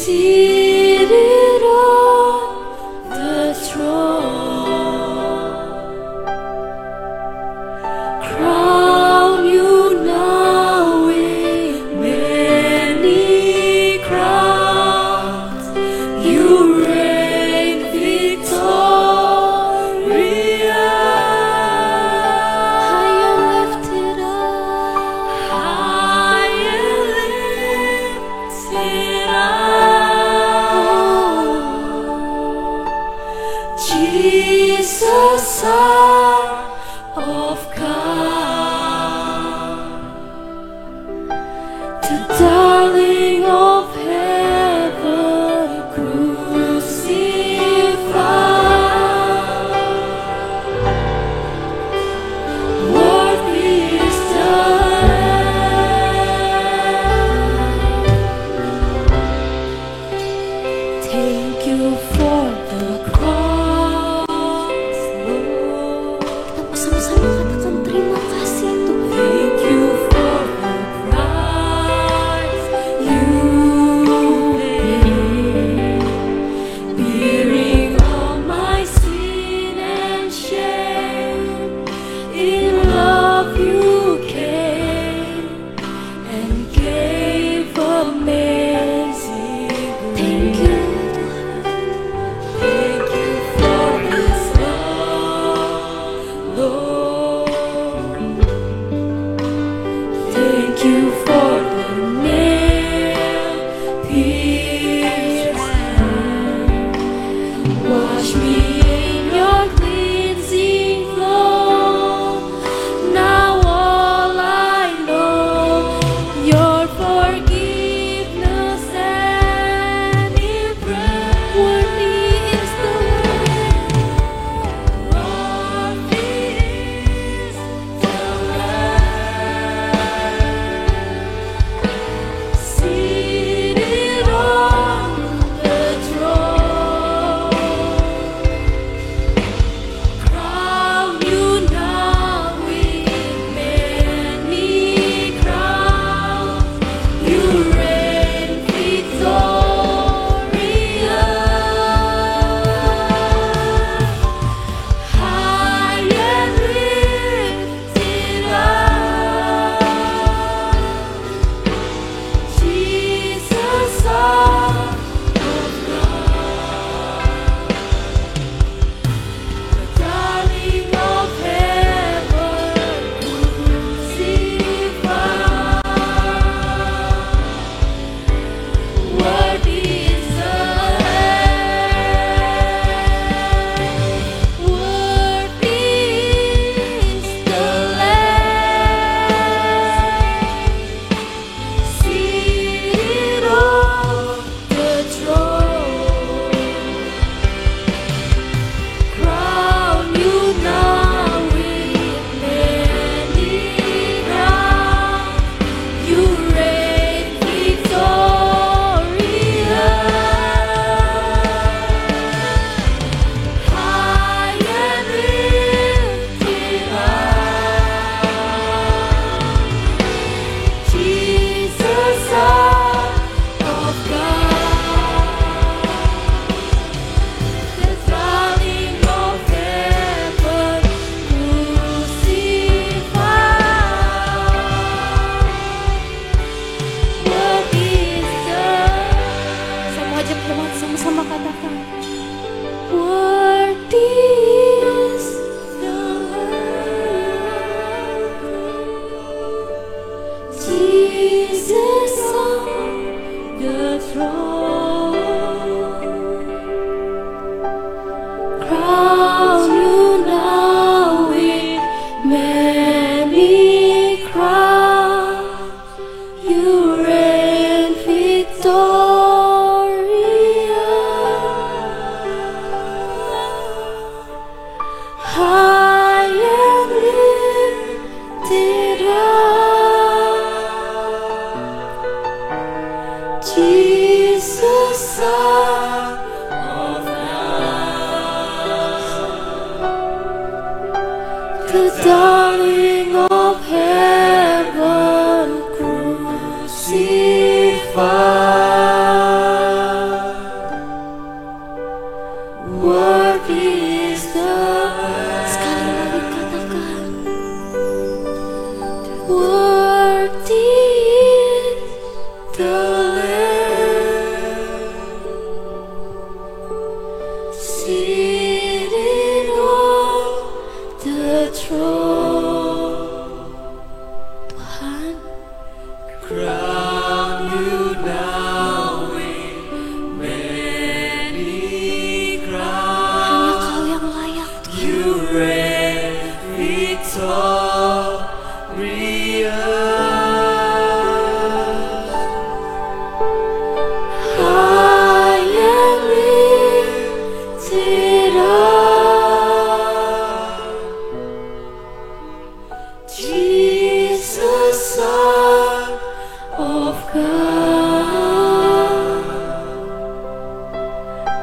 seated on the throne, crown you now with many crowns. You reign victorious. High and lifted up, high and lifted up, Jesus, Son of God, the darling of heaven, crucified. Worthy is the Lamb. Thank you for the cross, Lord. Kita bersama-sama katakan terima kasih Tuhan. Thank you for the price you paid, bearing all my sin and shame. In love you came and gave amazing grace. Thank you, thank you for this love, Lord. Thank you for the nail-pierced hand. Wash me in your cleansing flow. Now all I know, your forgiveness and embrace. Worthy is the Lamb. Worthy is the Lamb. Seated on the throne, crown you now with many crowns. You reign victorious. High and lifted up, Jesus, Son of God, the darling of heaven, crucified. Worthy is the Lamb. Worthy is the Lamb. Seated on the throne, crown you now with many crowns. You reign victorious. High and lifted up, Jesus, Son of God, the darling of heaven, crucified. Worthy is the Lamb. Semua ajak Tuhan sama-sama katakan, worthy is the Lamb. Jesus on the throne, crown you now with many crowns. You reign victorious. High and lifted up, Jesus, Son of God, the darling of heaven, crucified.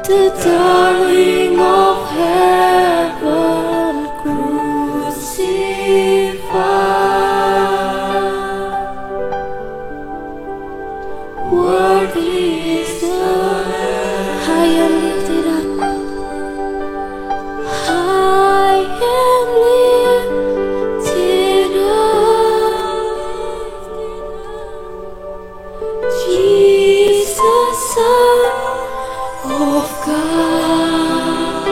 the darling of heaven crucified. Worthy is the Lamb. High and lifted up. High and lifted up. Jesus, Son of God,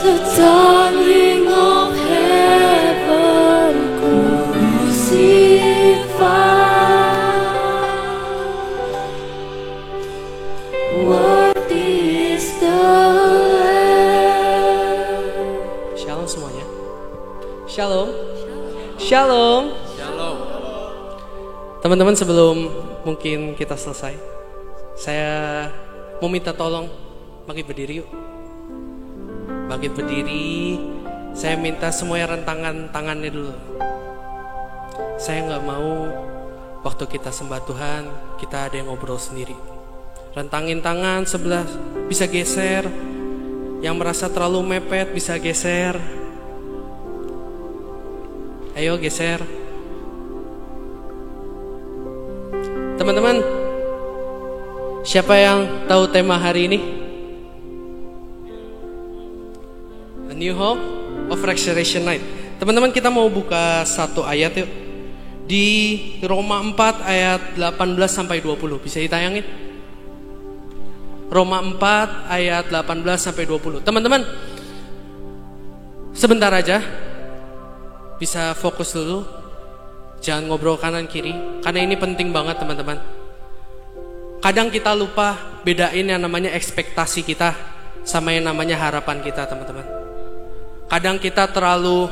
the darling of heaven crucified. Worthy is the Lamb. Shalom semuanya. Shalom. Shalom. Teman-teman, sebelum mungkin kita selesai, saya mau minta tolong bangkit berdiri yuk. Bangkit berdiri. Saya minta semuanya rentangan tangannya dulu. Saya nggak mau waktu kita sembah Tuhan kita ada yang ngobrol sendiri. Rentangin tangan sebelah, bisa geser. Yang merasa terlalu mepet bisa geser. Ayo geser. Teman-teman, siapa yang tahu tema hari ini? A New Hope of Resurrection Night. Teman-teman, kita mau buka satu ayat yuk. Di Roma 4 ayat 18 sampai 20. Bisa ditayangin? Roma 4 ayat 18 sampai 20. Teman-teman, sebentar aja. Bisa fokus dulu. Jangan ngobrol kanan kiri, karena ini penting banget teman-teman. Kadang kita lupa bedain yang namanya ekspektasi kita sama yang namanya harapan kita, teman-teman. Kadang kita terlalu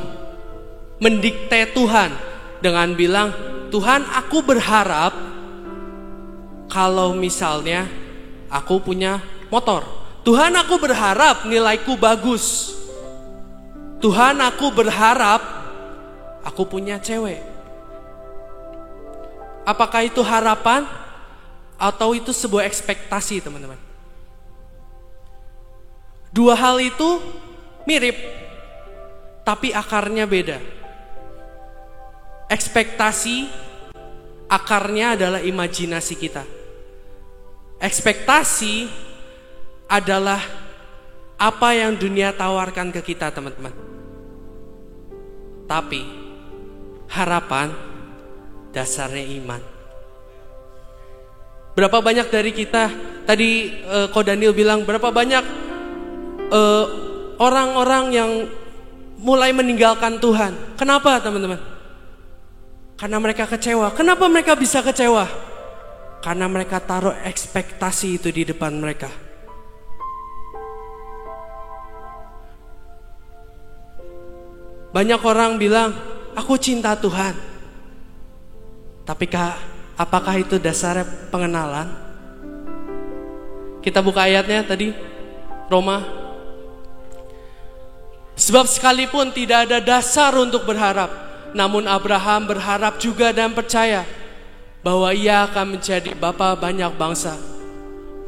mendikte Tuhan dengan bilang, Tuhan, aku berharap kalau misalnya aku punya motor. Tuhan, aku berharap nilaiku bagus. Tuhan, aku berharap aku punya cewek. Apakah itu harapan atau itu sebuah ekspektasi, teman-teman? Dua hal itu mirip, tapi akarnya beda. Ekspektasi akarnya adalah imajinasi kita. Ekspektasi adalah apa yang dunia tawarkan ke kita, teman-teman. Tapi harapan dasarnya iman. Berapa banyak dari kita, tadi Ko Daniel bilang, berapa banyak orang-orang yang mulai meninggalkan Tuhan. Kenapa, teman-teman? Karena mereka kecewa. Kenapa mereka bisa kecewa? Karena mereka taruh ekspektasi itu di depan mereka. Banyak orang bilang, aku cinta Tuhan. Tapi apakah itu dasarnya pengenalan? Kita buka ayatnya tadi, Roma. Sebab sekalipun tidak ada dasar untuk berharap, namun Abraham berharap juga dan percaya bahwa ia akan menjadi bapa banyak bangsa.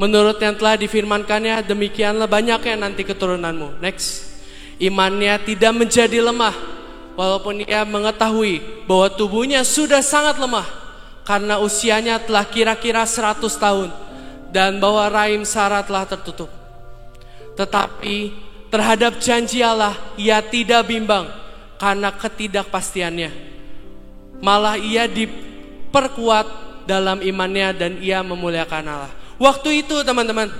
Menurut yang telah difirmankannya, demikianlah banyaknya nanti keturunanmu. Next. Imannya tidak menjadi lemah, walaupun ia mengetahui bahwa tubuhnya sudah sangat lemah karena usianya telah kira-kira 100 tahun dan bahwa rahim Sarah telah tertutup. Tetapi terhadap janji Allah ia tidak bimbang karena ketidakpastiannya. Malah ia diperkuat dalam imannya dan ia memuliakan Allah. Waktu itu, teman-teman,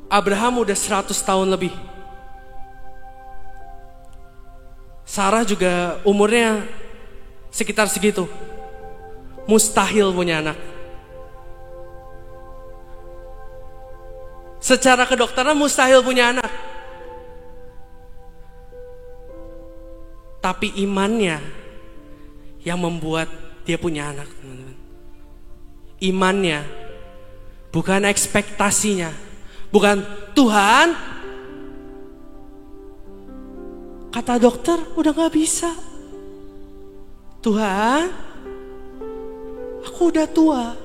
Abraham udah 100 tahun lebih. Sarah juga umurnya sekitar segitu. Mustahil punya anak. Secara kedokteran mustahil punya anak. Tapi imannya yang membuat dia punya anak, teman-teman. Imannya, bukan ekspektasinya. Bukan, Tuhan, kata dokter udah gak bisa. Tuhan, aku udah tua.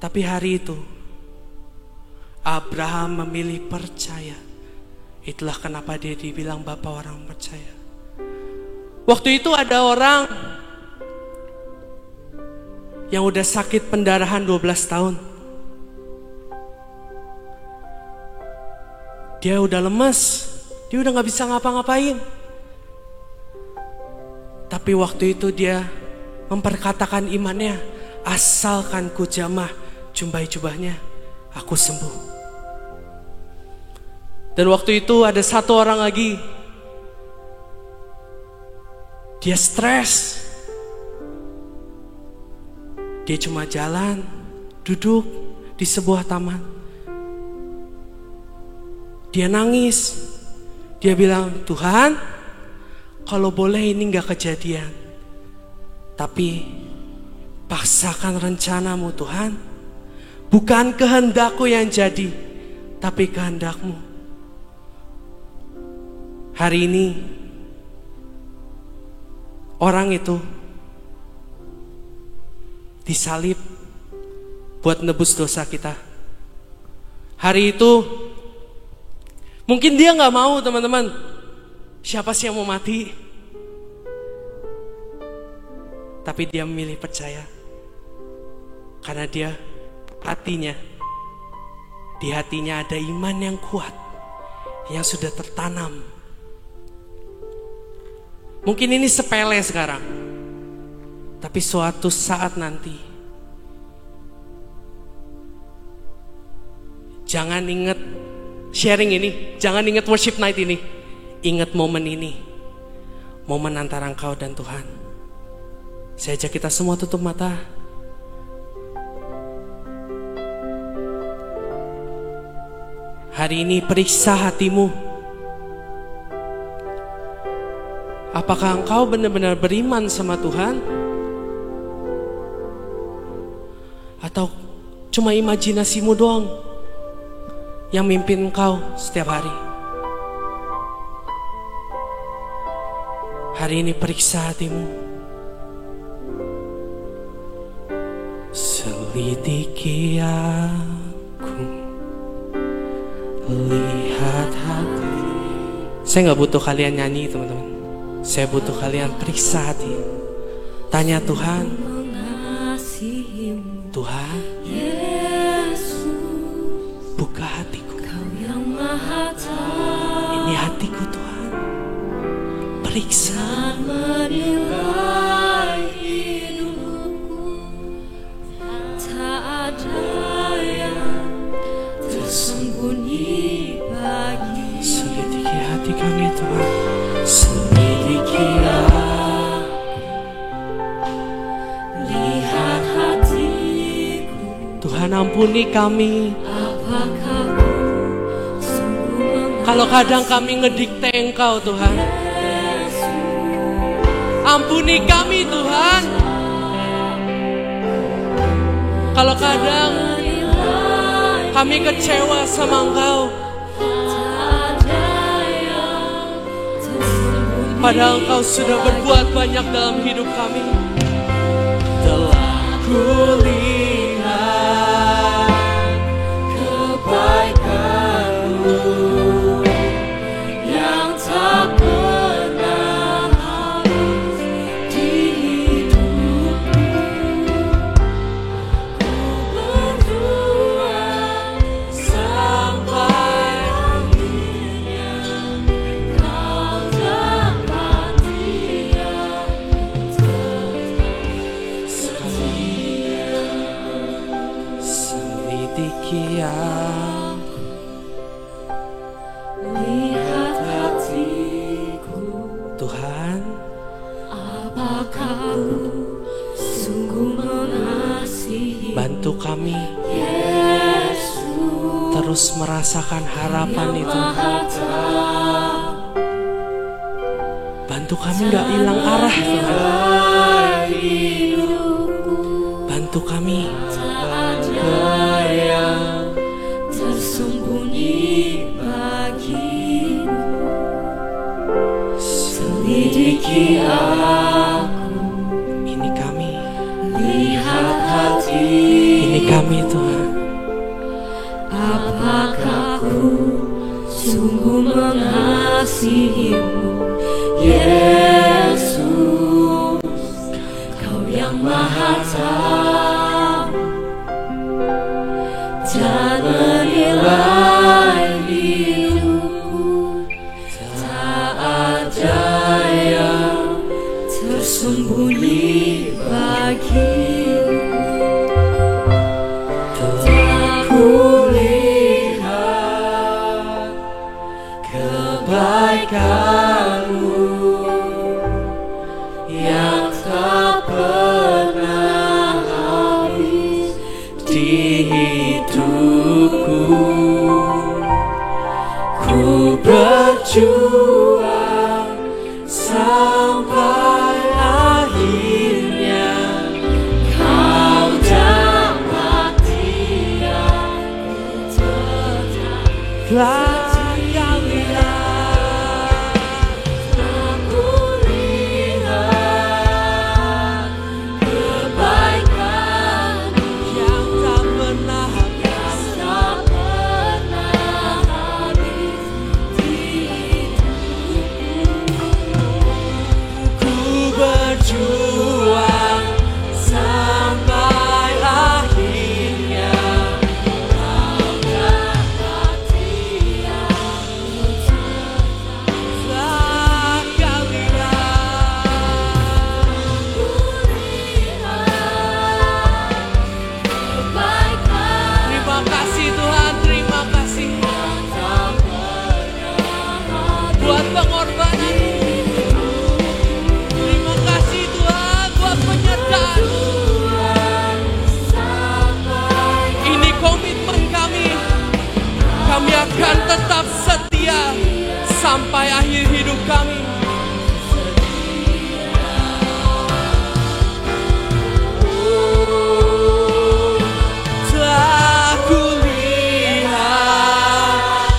Tapi hari itu Abraham memilih percaya. Itulah kenapa dia dibilang Bapa orang percaya. Waktu itu ada orang yang udah sakit pendarahan 12 tahun. Dia udah lemes, dia udah gak bisa ngapa-ngapain. Tapi waktu itu dia memperkatakan imannya, asalkan ku jamah jumbai jubahnya, aku sembuh. Dan waktu itu ada satu orang lagi, dia stres. Dia cuma jalan, duduk di sebuah taman. Dia nangis. Dia bilang, Tuhan, kalau boleh ini gak kejadian, tapi paksakan rencanamu Tuhan. Bukan kehendakku yang jadi, tapi kehendakmu. Hari ini orang itu disalib buat nebus dosa kita. Hari itu mungkin dia gak mau, teman-teman. Siapa sih yang mau mati? Tapi dia memilih percaya. Karena dia di hatinya ada iman yang kuat, yang sudah tertanam. Mungkin ini sepele sekarang, tapi suatu saat nanti, jangan ingat sharing ini, jangan ingat worship night ini, ingat momen ini, momen antara engkau dan Tuhan. Saya ajak kita semua tutup mata. Hari ini periksa hatimu. Apakah engkau benar-benar beriman sama Tuhan? Atau cuma imajinasimu doang yang mimpin engkau setiap hari? Hari ini periksa hatimu. Selidiki aku, lihat hati. Saya gak butuh kalian nyanyi, teman-teman. Saya butuh kalian periksa hati. Tanya Tuhan, Tuhan, buka hatiku. Ini hatiku Tuhan. Periksa. Tak ada yang tersembunyi bagi. Selidiki hati kami Tuhan. Selidiki aku, Lihat hatiku, Tuhan ampuni kami. apakah sungguh Kalau kadang kami ngedikte Engkau Tuhan, ampuni kami Tuhan. Kalau kadang kami kecewa sama Engkau, padahal Engkau sudah berbuat banyak dalam hidup kami. Telah kulihat kebaikan-Mu yang tak pernah habis di hidupku. Ku berdoa sampai akhirnya Kau dapat Dia tetap setia. selidiki aku, Lihat hatiku, Tuhan. apakah Ku sungguh mengasihi Bantu kami Yesus terus merasakan harapan itu. Bantu kami gak hilang arah Tuhan. Bantu kami ada yang tersembunyi bagimu. Selidiki aku, ini kami, lihat hati, ini kami Tuhan. Apakah ku sungguh mengasihimu, Yesus, Kau yang Maha Tahu dan menilai hidupku. Tak ada yang tersembunyi bagimu. Telah kulihat kebaikan-Mu yang tak pernah habis di hidupku. Ku berjuang sampai akhirnya Kau dapati aku tetap setia. Aku lihat kebaikan-Mu yang tak pernah habis di hidupku. Ku berjuang sampai akhirnya Kau dapati aku tetap setia. Ku lihat kebaikan. Terima kasih Tuhan, terima kasih buat pengorbanan-Mu. Terima kasih Tuhan buat penyertaan-Mu. Ini komitmen kami. Kami akan tetap setia sampai akhir hidup kami. Telah kulihat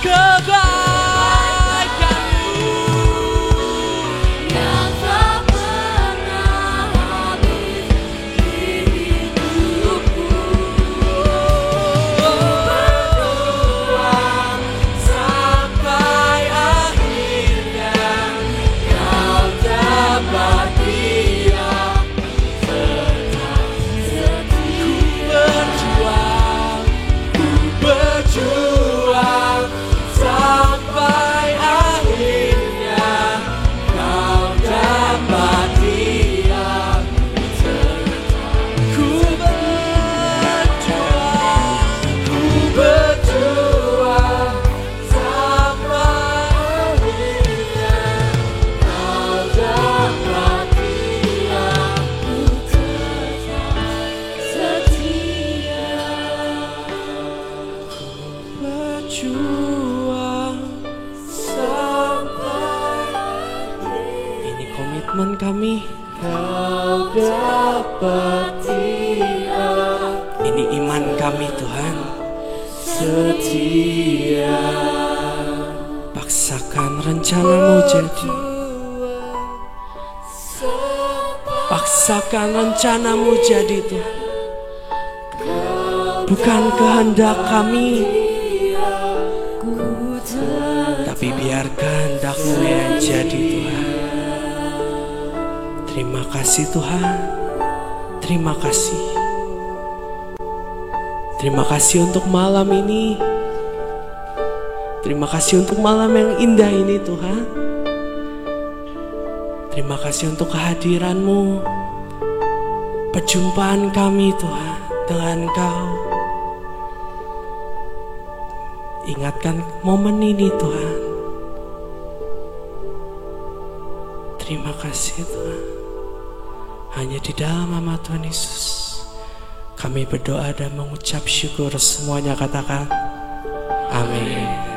kebaikan-Mu yang tak pernah habis di hidupku. Berjuang sampai akhirnya Kau dapati aku tetap setia. Ku berjuang sampai akhirnya Kau dapati aku tetap. Ku berjuang sampai akhirnya Kau dapati aku tetap setia. Berjuang sampai ini komitmen kami. Kau dapati aku. Ini iman kami Tuhan. Setia. Paksakan rencana-Mu jadi. Paksakan rencana-Mu jadi Tuhan. Bukan kehendak kami, tapi biar kehendak-Mu yang jadi Tuhan. Terima kasih Tuhan. Terima kasih. Terima kasih untuk malam ini. Terima kasih untuk malam yang indah ini Tuhan. Terima kasih untuk kehadiran-Mu. Perjumpaan kami Tuhan dengan Kau. Ingatkan momen ini Tuhan. Terima kasih Tuhan. Hanya di dalam nama Tuhan Yesus kami berdoa dan mengucap syukur. Semuanya katakan amin.